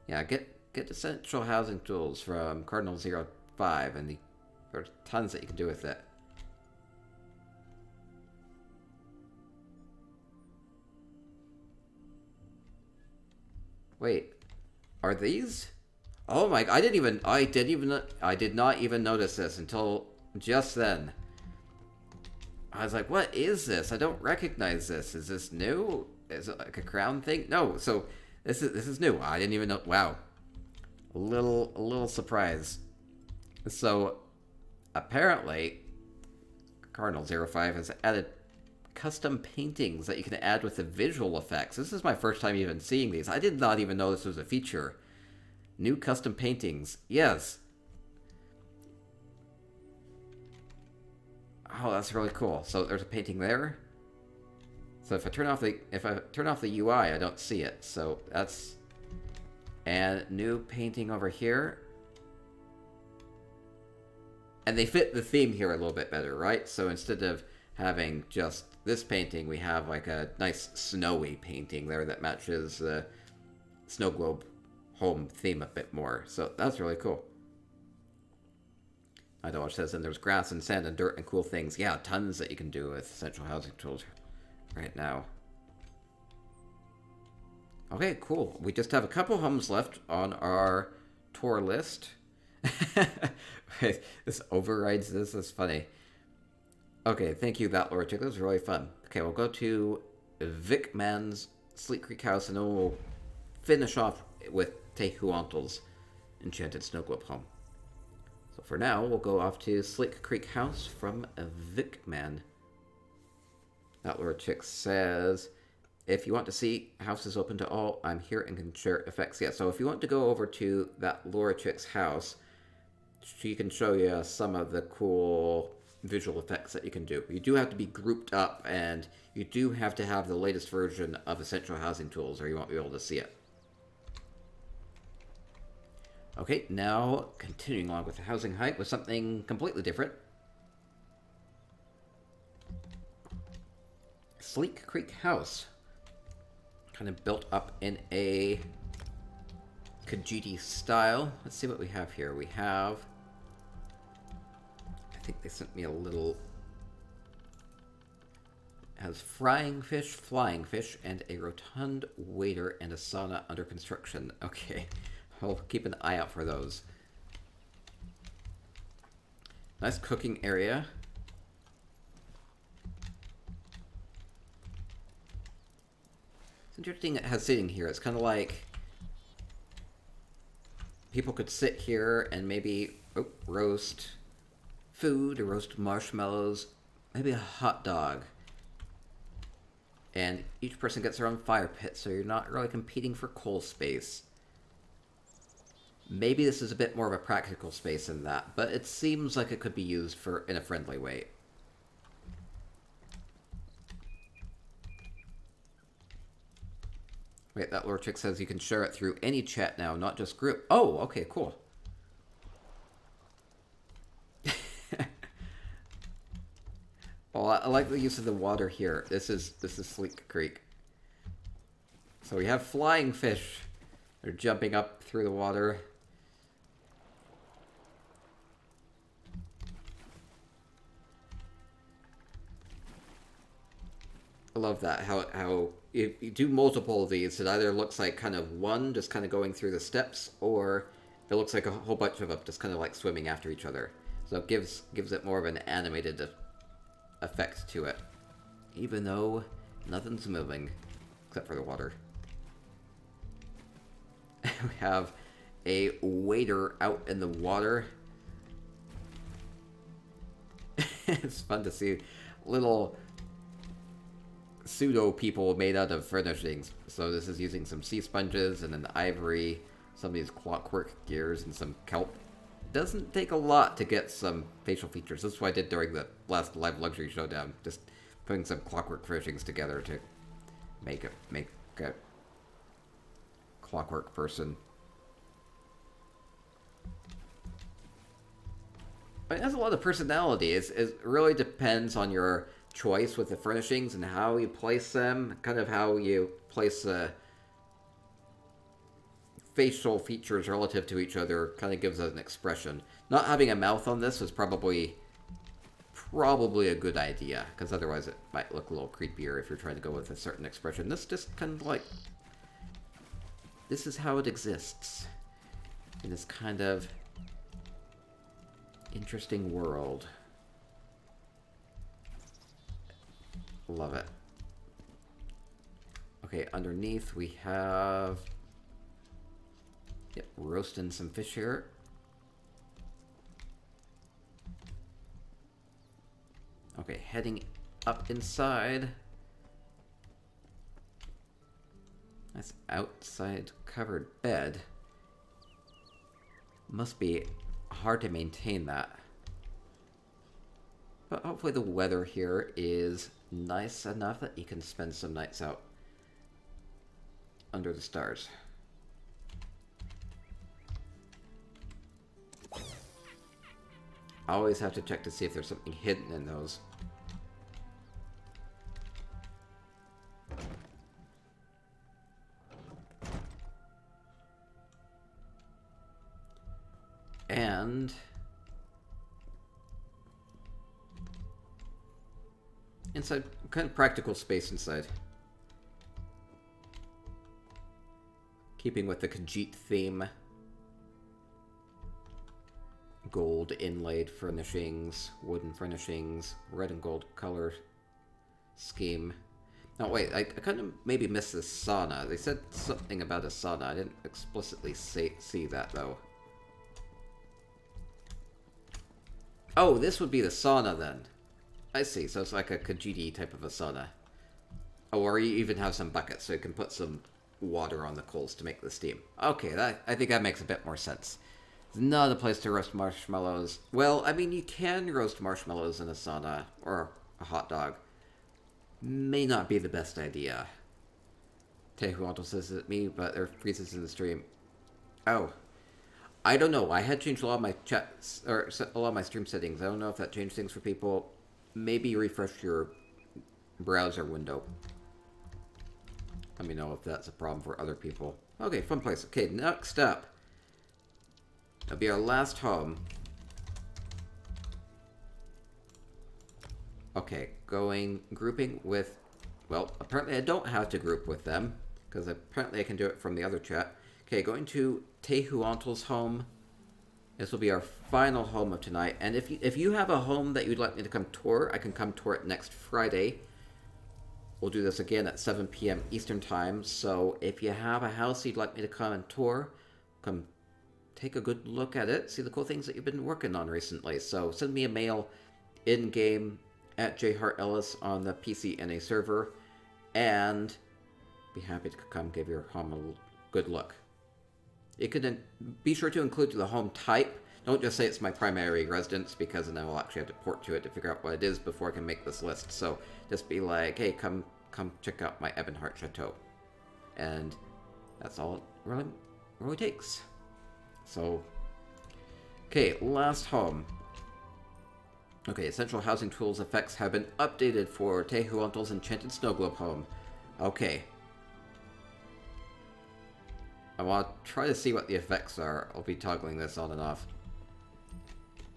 Yeah, get essential housing tools from Cardinal 5, and there are tons that you can do with it. Wait, are these? Oh my! I did not even notice this until just then. I was like, "What is this? I don't recognize this. Is this new? Is it like a crown thing?" No. So this is new. I didn't even know. Wow, a little surprise. So apparently, Cardinal05 has added custom paintings that you can add with the visual effects. This is my first time even seeing these. I did not even know this was a feature. New custom paintings. Yes. Oh, that's really cool. So there's a painting there. So if I turn off the UI, I don't see it. So that's, and new painting over here. And they fit the theme here a little bit better, right? So instead of having just this painting, we have like a nice snowy painting there that matches the snow globe home theme a bit more. So that's really cool. I know it says, and there's grass and sand and dirt and cool things. Yeah, tons that you can do with Essential Housing Tools right now. Okay, cool. We just have a couple homes left on our tour list. This overrides this. Is funny. Okay, thank you, that Lord Chick. That was really fun. Okay, we'll go to Vic Man's Sleek Creek House, and then we'll finish off with Tehuantl's Enchanted Snow Globe home. So for now, we'll go off to Sleek Creek House from Vic Man. That Lord Chick says, if you want to see houses open to all, I'm here and can share effects. Yeah, so if you want to go over to that Laura Chick's house, she can show you some of the cool visual effects that you can do. You do have to be grouped up, and you do have to have the latest version of Essential Housing Tools, or you won't be able to see it. Okay, now continuing on with the housing hike with something completely different. Sleek Creek House. Kind of built up in a Khajiit style. Let's see what we have here. We have, I think they sent me a little, it has frying fish, flying fish, and a rotund waiter and a sauna under construction. Okay, I'll keep an eye out for those. Nice cooking area. It's interesting it has sitting here. It's kind of like people could sit here and maybe roast food or roast marshmallows, maybe a hot dog. And each person gets their own fire pit, so you're not really competing for coal space. Maybe this is a bit more of a practical space than that, but it seems like it could be used in a friendly way. Wait, that Lord Chick says you can share it through any chat now, not just group. Oh, okay, cool. Well, I like the use of the water here. This is Sleek Creek. So we have flying fish. They're jumping up through the water. I love that, how if you do multiple of these, it either looks like kind of one just kind of going through the steps, or it looks like a whole bunch of them just kind of like swimming after each other. So it gives it more of an animated effect to it, even though nothing's moving except for the water. We have a waiter out in the water. It's fun to see little pseudo people made out of furnishings. So this is using some sea sponges and an ivory, some of these clockwork gears, and some kelp. Doesn't take a lot to get some facial features. That's what I did during the last live luxury showdown. Just putting some clockwork furnishings together to make a clockwork person. But it has a lot of personality. It really depends on your choice with the furnishings and how you place them, kind of how you place facial features relative to each other kind of gives us an expression. Not having a mouth on this is probably a good idea, because otherwise it might look a little creepier if you're trying to go with a certain expression. This just kind of like... This is how it exists in this kind of interesting world. Love it. Okay, underneath we have... Yep, roasting some fish here. Okay, heading up inside. Nice outside covered bed. Must be hard to maintain that. But hopefully the weather here is nice enough that you can spend some nights out under the stars. I always have to check to see if there's something hidden in those. And inside, kind of practical space inside. Keeping with the Khajiit theme. Gold inlaid furnishings, wooden furnishings, red and gold color scheme. No, wait, I kind of maybe missed this sauna. They said something about a sauna. I didn't explicitly see that, though. Oh, this would be the sauna, then. I see, so it's like a Khajiit type of a sauna. Oh, or you even have some buckets, so you can put some water on the coals to make the steam. Okay, I think that makes a bit more sense. It's not a place to roast marshmallows. Well, I mean, you can roast marshmallows in a sauna, or a hot dog. May not be the best idea. Tehuanto says it me, but there freezes in the stream. Oh. I don't know. I had changed a lot of my chats, or a lot of my stream settings. I don't know if that changed things for people. Maybe refresh your browser window. Let me know if that's a problem for other people. Okay, fun place. Okay, next up. That'll be our last home. Okay, grouping with... Well, apparently I don't have to group with them, because apparently I can do it from the other chat. Okay, going to Tehuanto's home. This will be our final home of tonight. And if you have a home that you'd like me to come tour, I can come tour it next Friday. We'll do this again at 7 p.m. Eastern Time. So if you have a house you'd like me to come and tour, come take a good look at it, see the cool things that you've been working on recently. So send me a mail in-game at jhartellis on the PCNA server, and be happy to come give your home a good look. You can be sure to include the home type. Don't just say it's my primary residence, because then I will actually have to port to it to figure out what it is before I can make this list. So just be like, hey, come check out my Ebonheart Chateau. And that's all it really takes. So, okay, last home. Okay, essential housing tools effects have been updated for Tehuanto's Enchanted Snow Globe home. Okay. I want to try to see what the effects are. I'll be toggling this on and off.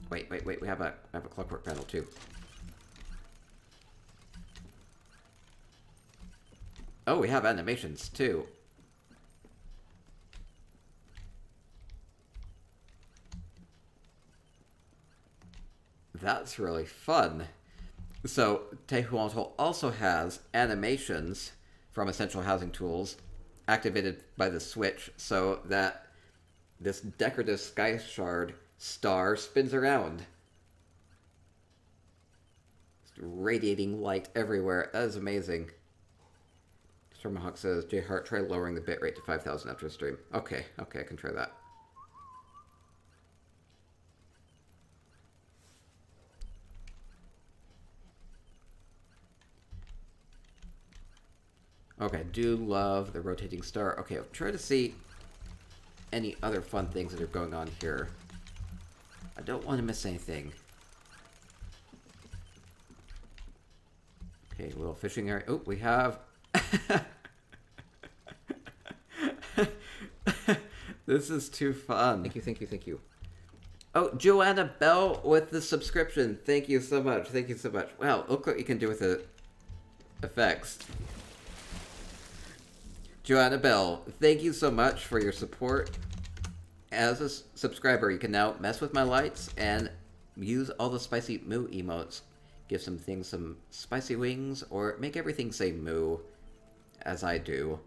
Wait, we have a clockwork panel too. Oh, we have animations too. That's really fun. So, Tehuanto also has animations from Essential Housing Tools activated by the switch, so that this decorative sky shard star spins around. Just radiating light everywhere. That is amazing. Stormhawk says, J-Heart, try lowering the bitrate to 5,000 after the stream. Okay, I can try that. Okay, do love the rotating star. Okay, I'll try to see any other fun things that are going on here. I don't want to miss anything. Okay, a little fishing area. Oh, we have... This is too fun. Thank you, thank you, thank you. Oh, Joanna Bell with the subscription. Thank you so much. Thank you so much. Wow, look what you can do with the effects. Joanna Bell, thank you so much for your support. As a subscriber, you can now mess with my lights and use all the spicy moo emotes. Give some things some spicy wings, or make everything say moo, as I do.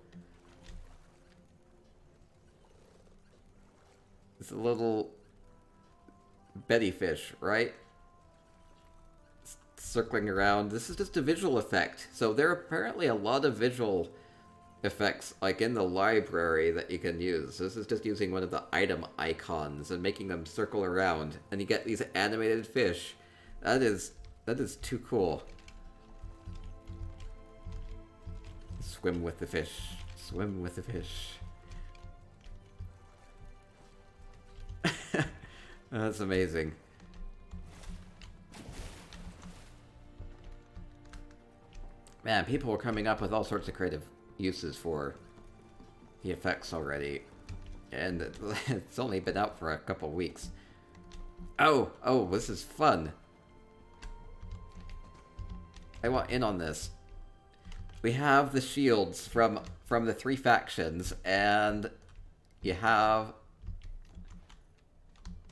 It's a little Betty fish, right? Circling around. This is just a visual effect. So there are apparently a lot of visual effects like in the library that you can use. This is just using one of the item icons and making them circle around, and you get these animated fish. That is too cool. Swim with the fish. Swim with the fish. That's amazing. Man, people are coming up with all sorts of creative uses for the effects already. And it's only been out for a couple weeks. Oh, this is fun. I want in on this. We have the shields from the three factions, and you have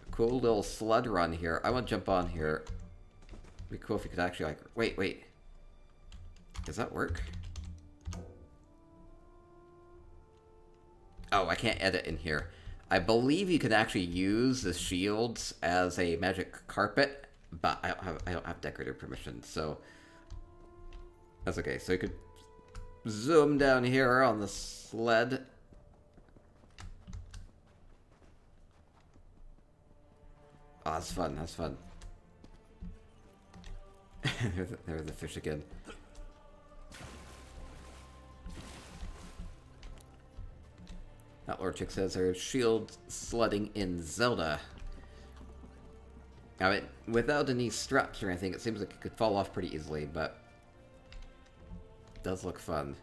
a cool little sled run here. I want to jump on here. It'd be cool if you could actually, like, wait. Does that work? Oh, I can't edit in here. I believe you can actually use the shields as a magic carpet, but I don't have decorator permission, so that's okay. So you could zoom down here on the sled. Oh, that's fun. That's fun. There's the fish again. That Lord Chick says there's shield sledding in Zelda. I mean, without any straps or anything, it seems like it could fall off pretty easily, but it does look fun.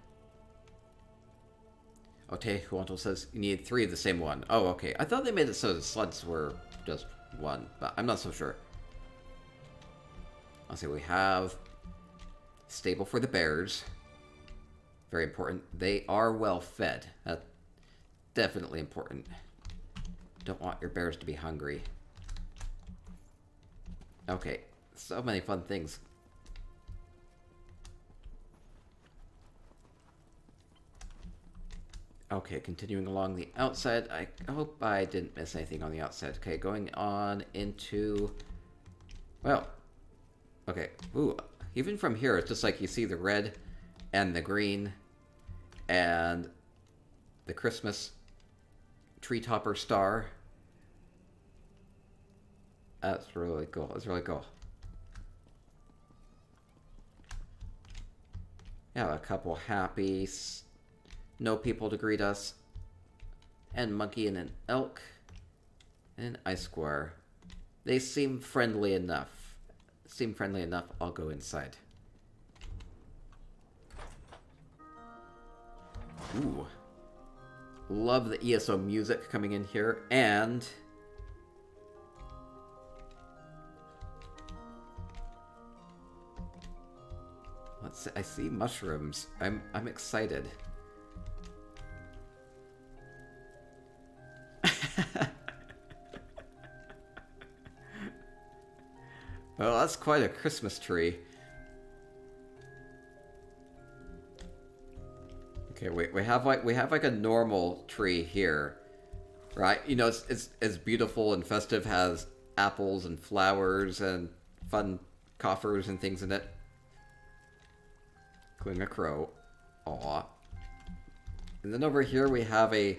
Okay, Huanto says you need 3 of the same one. Oh, okay. I thought they made it so the sleds were just one, but I'm not so sure. I'll say we have stable for the bears. Very important. They are well fed. That's definitely important. Don't want your bears to be hungry. Okay, so many fun things. Okay, continuing along the outside. I hope I didn't miss anything on the outside. Okay, going on into... Well, okay. Ooh, even from here, it's just like you see the red and the green and the Christmas tree topper star. That's really cool. That's really cool. Yeah, a couple happy snow people to greet us. And monkey and an elk. And an ice square. They seem friendly enough. I'll go inside. Ooh. Love the ESO music coming in here. And let's see, I see mushrooms. I'm excited. Well, that's quite a Christmas tree. Okay, wait. We have like a normal tree here, right? You know, it's beautiful and festive. Has apples and flowers and fun coffers and things in it. Including a crow. Aw. And then over here we have a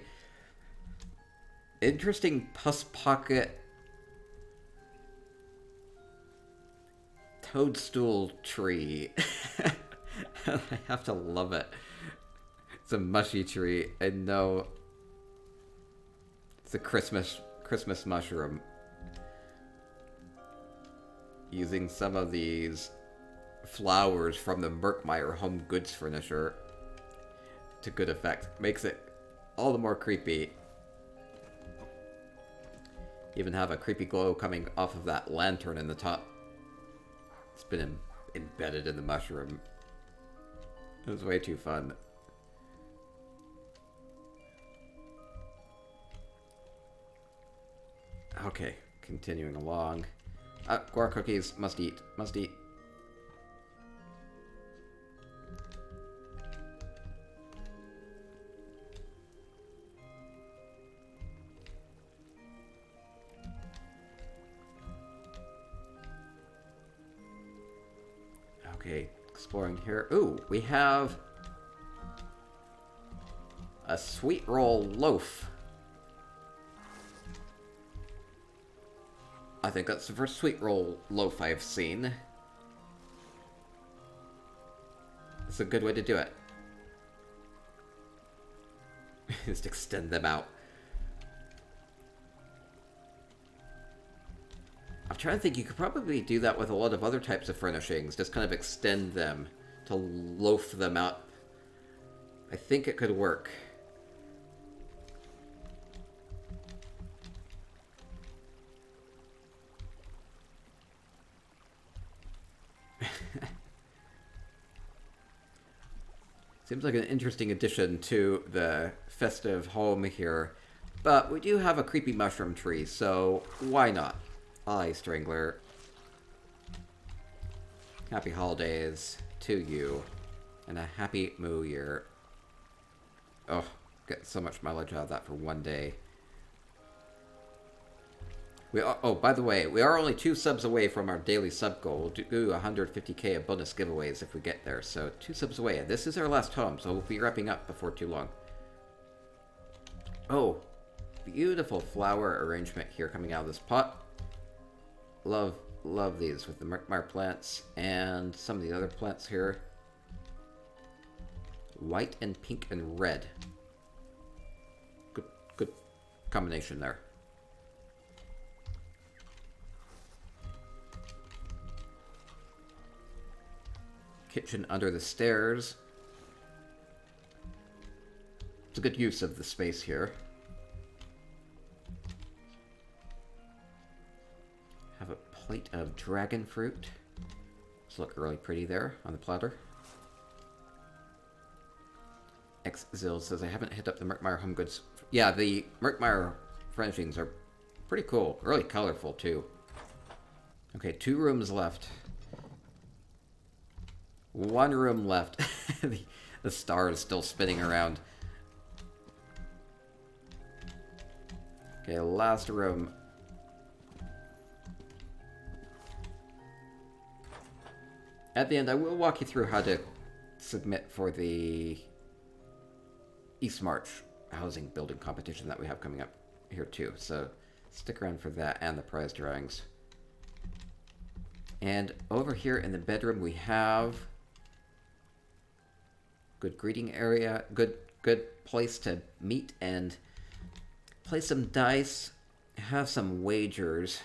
interesting pus pocket toadstool tree. I have to love it. It's a mushy tree. I know. It's a Christmas mushroom. Using some of these flowers from the Merkmeyer home goods furniture to good effect. Makes it all the more creepy. Even have a creepy glow coming off of that lantern in the top. It's been embedded in the mushroom. It was way too fun. Okay, continuing along. Guar cookies, must eat, must eat. Okay, exploring here. Ooh, we have a sweet roll loaf. I think that's the first sweet roll loaf I've seen. It's a good way to do it. Just extend them out. I'm trying to think, you could probably do that with a lot of other types of furnishings. Just kind of extend them to loaf them out. I think it could work. Seems like an interesting addition to the festive home here. But we do have a creepy mushroom tree, so why not? Hi, Strangler. Happy holidays to you. And a happy Moo Year. Oh, get so much mileage out of that for one day. Oh, by the way, we are only 2 subs away from our daily sub goal. We'll do 150k of bonus giveaways if we get there. So 2 subs away. This is our last home, so we'll be wrapping up before too long. Oh, beautiful flower arrangement here coming out of this pot. Love these with the Murkmire plants and some of the other plants here. White and pink and red. Good combination there. Kitchen under the stairs. It's a good use of the space here. Have a plate of dragon fruit. These look really pretty there on the platter. Xzil says, I haven't hit up the Murkmire Home Goods. Yeah, the Murkmire furnishings are pretty cool. Really colorful, too. Okay, 2 rooms left. 1 room left. The star is still spinning around. Okay, last room. At the end, I will walk you through how to submit for the East March housing building competition that we have coming up here too. So stick around for that and the prize drawings. And over here in the bedroom we have good greeting area, good place to meet and play some dice, have some wagers,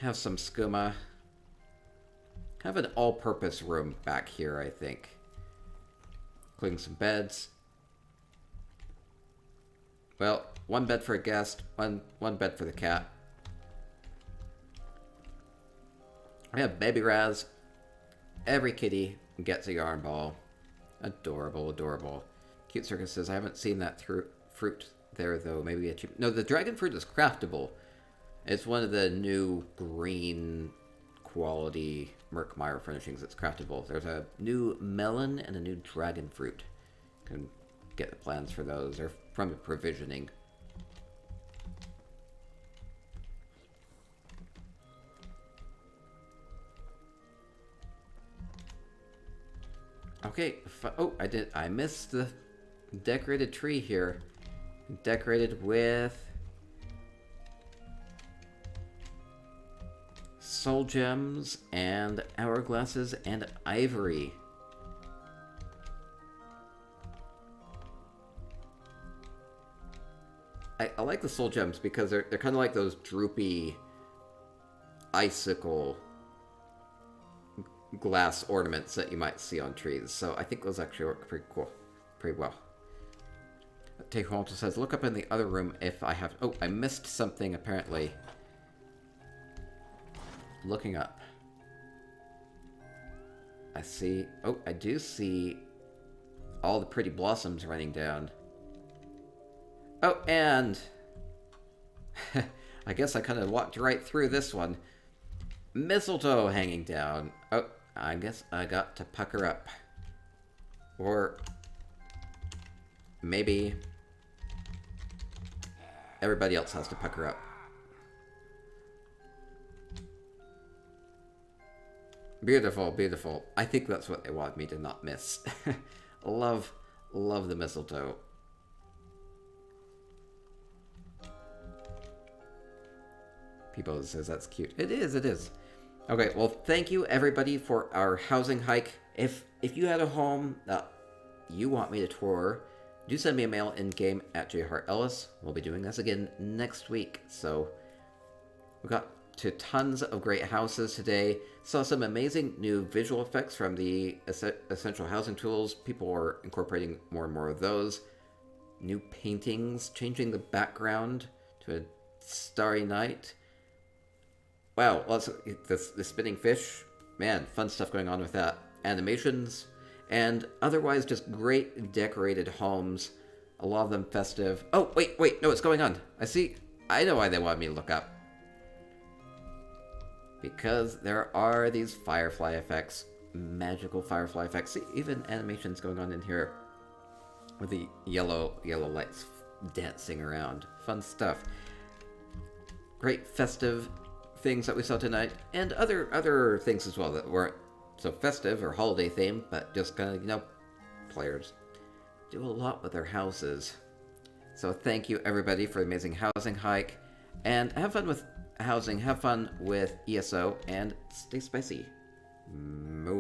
have some skooma. Kind of an all-purpose room back here, I think. Including some beds. Well, 1 bed for a guest, one bed for the cat. We have Baby Raz. Every kitty gets a yarn ball. Adorable, adorable. Cute Circus says, I haven't seen that fruit there, though. Maybe a cheap... No, the dragon fruit is craftable. It's one of the new green quality Murkmire furnishings that's craftable. There's a new melon and a new dragon fruit. You can get the plans for those. They're from the provisioning. Okay, oh, I missed the decorated tree here. Decorated with soul gems and hourglasses and ivory. I like the soul gems because they're kind of like those droopy icicle glass ornaments that you might see on trees. So I think those actually work pretty well. Take also says, look up in the other room if I have... Oh, I missed something, apparently. Looking up. I see... Oh, I do see all the pretty blossoms running down. Oh, and... I guess I kind of walked right through this one. Mistletoe hanging down. Oh, I guess I got to pucker up. Or... maybe... everybody else has to pucker up. Beautiful, beautiful. I think that's what they wanted me to not miss. Love the mistletoe. People says that's cute. It is, it is. Okay, well, thank you everybody for our housing hike. If you had a home that you want me to tour, do send me a mail in-game at jhartellis. We'll be doing this again next week. So we got to tons of great houses today. Saw some amazing new visual effects from the essential housing tools. People are incorporating more and more of those. New paintings, changing the background to a starry night. Wow, the spinning fish. Man, fun stuff going on with that. Animations. And otherwise just great decorated homes. A lot of them festive. Oh, wait, no, what's going on? I know why they wanted me to look up. Because there are these firefly effects. Magical firefly effects. See, even animations going on in here. With the yellow lights dancing around. Fun stuff. Great festive things that we saw tonight. And other things as well that weren't so festive or holiday themed, but just kind of, players do a lot with their houses. So thank you everybody for the amazing housing hike, and have fun with housing, have fun with ESO, and stay spicy. Moo.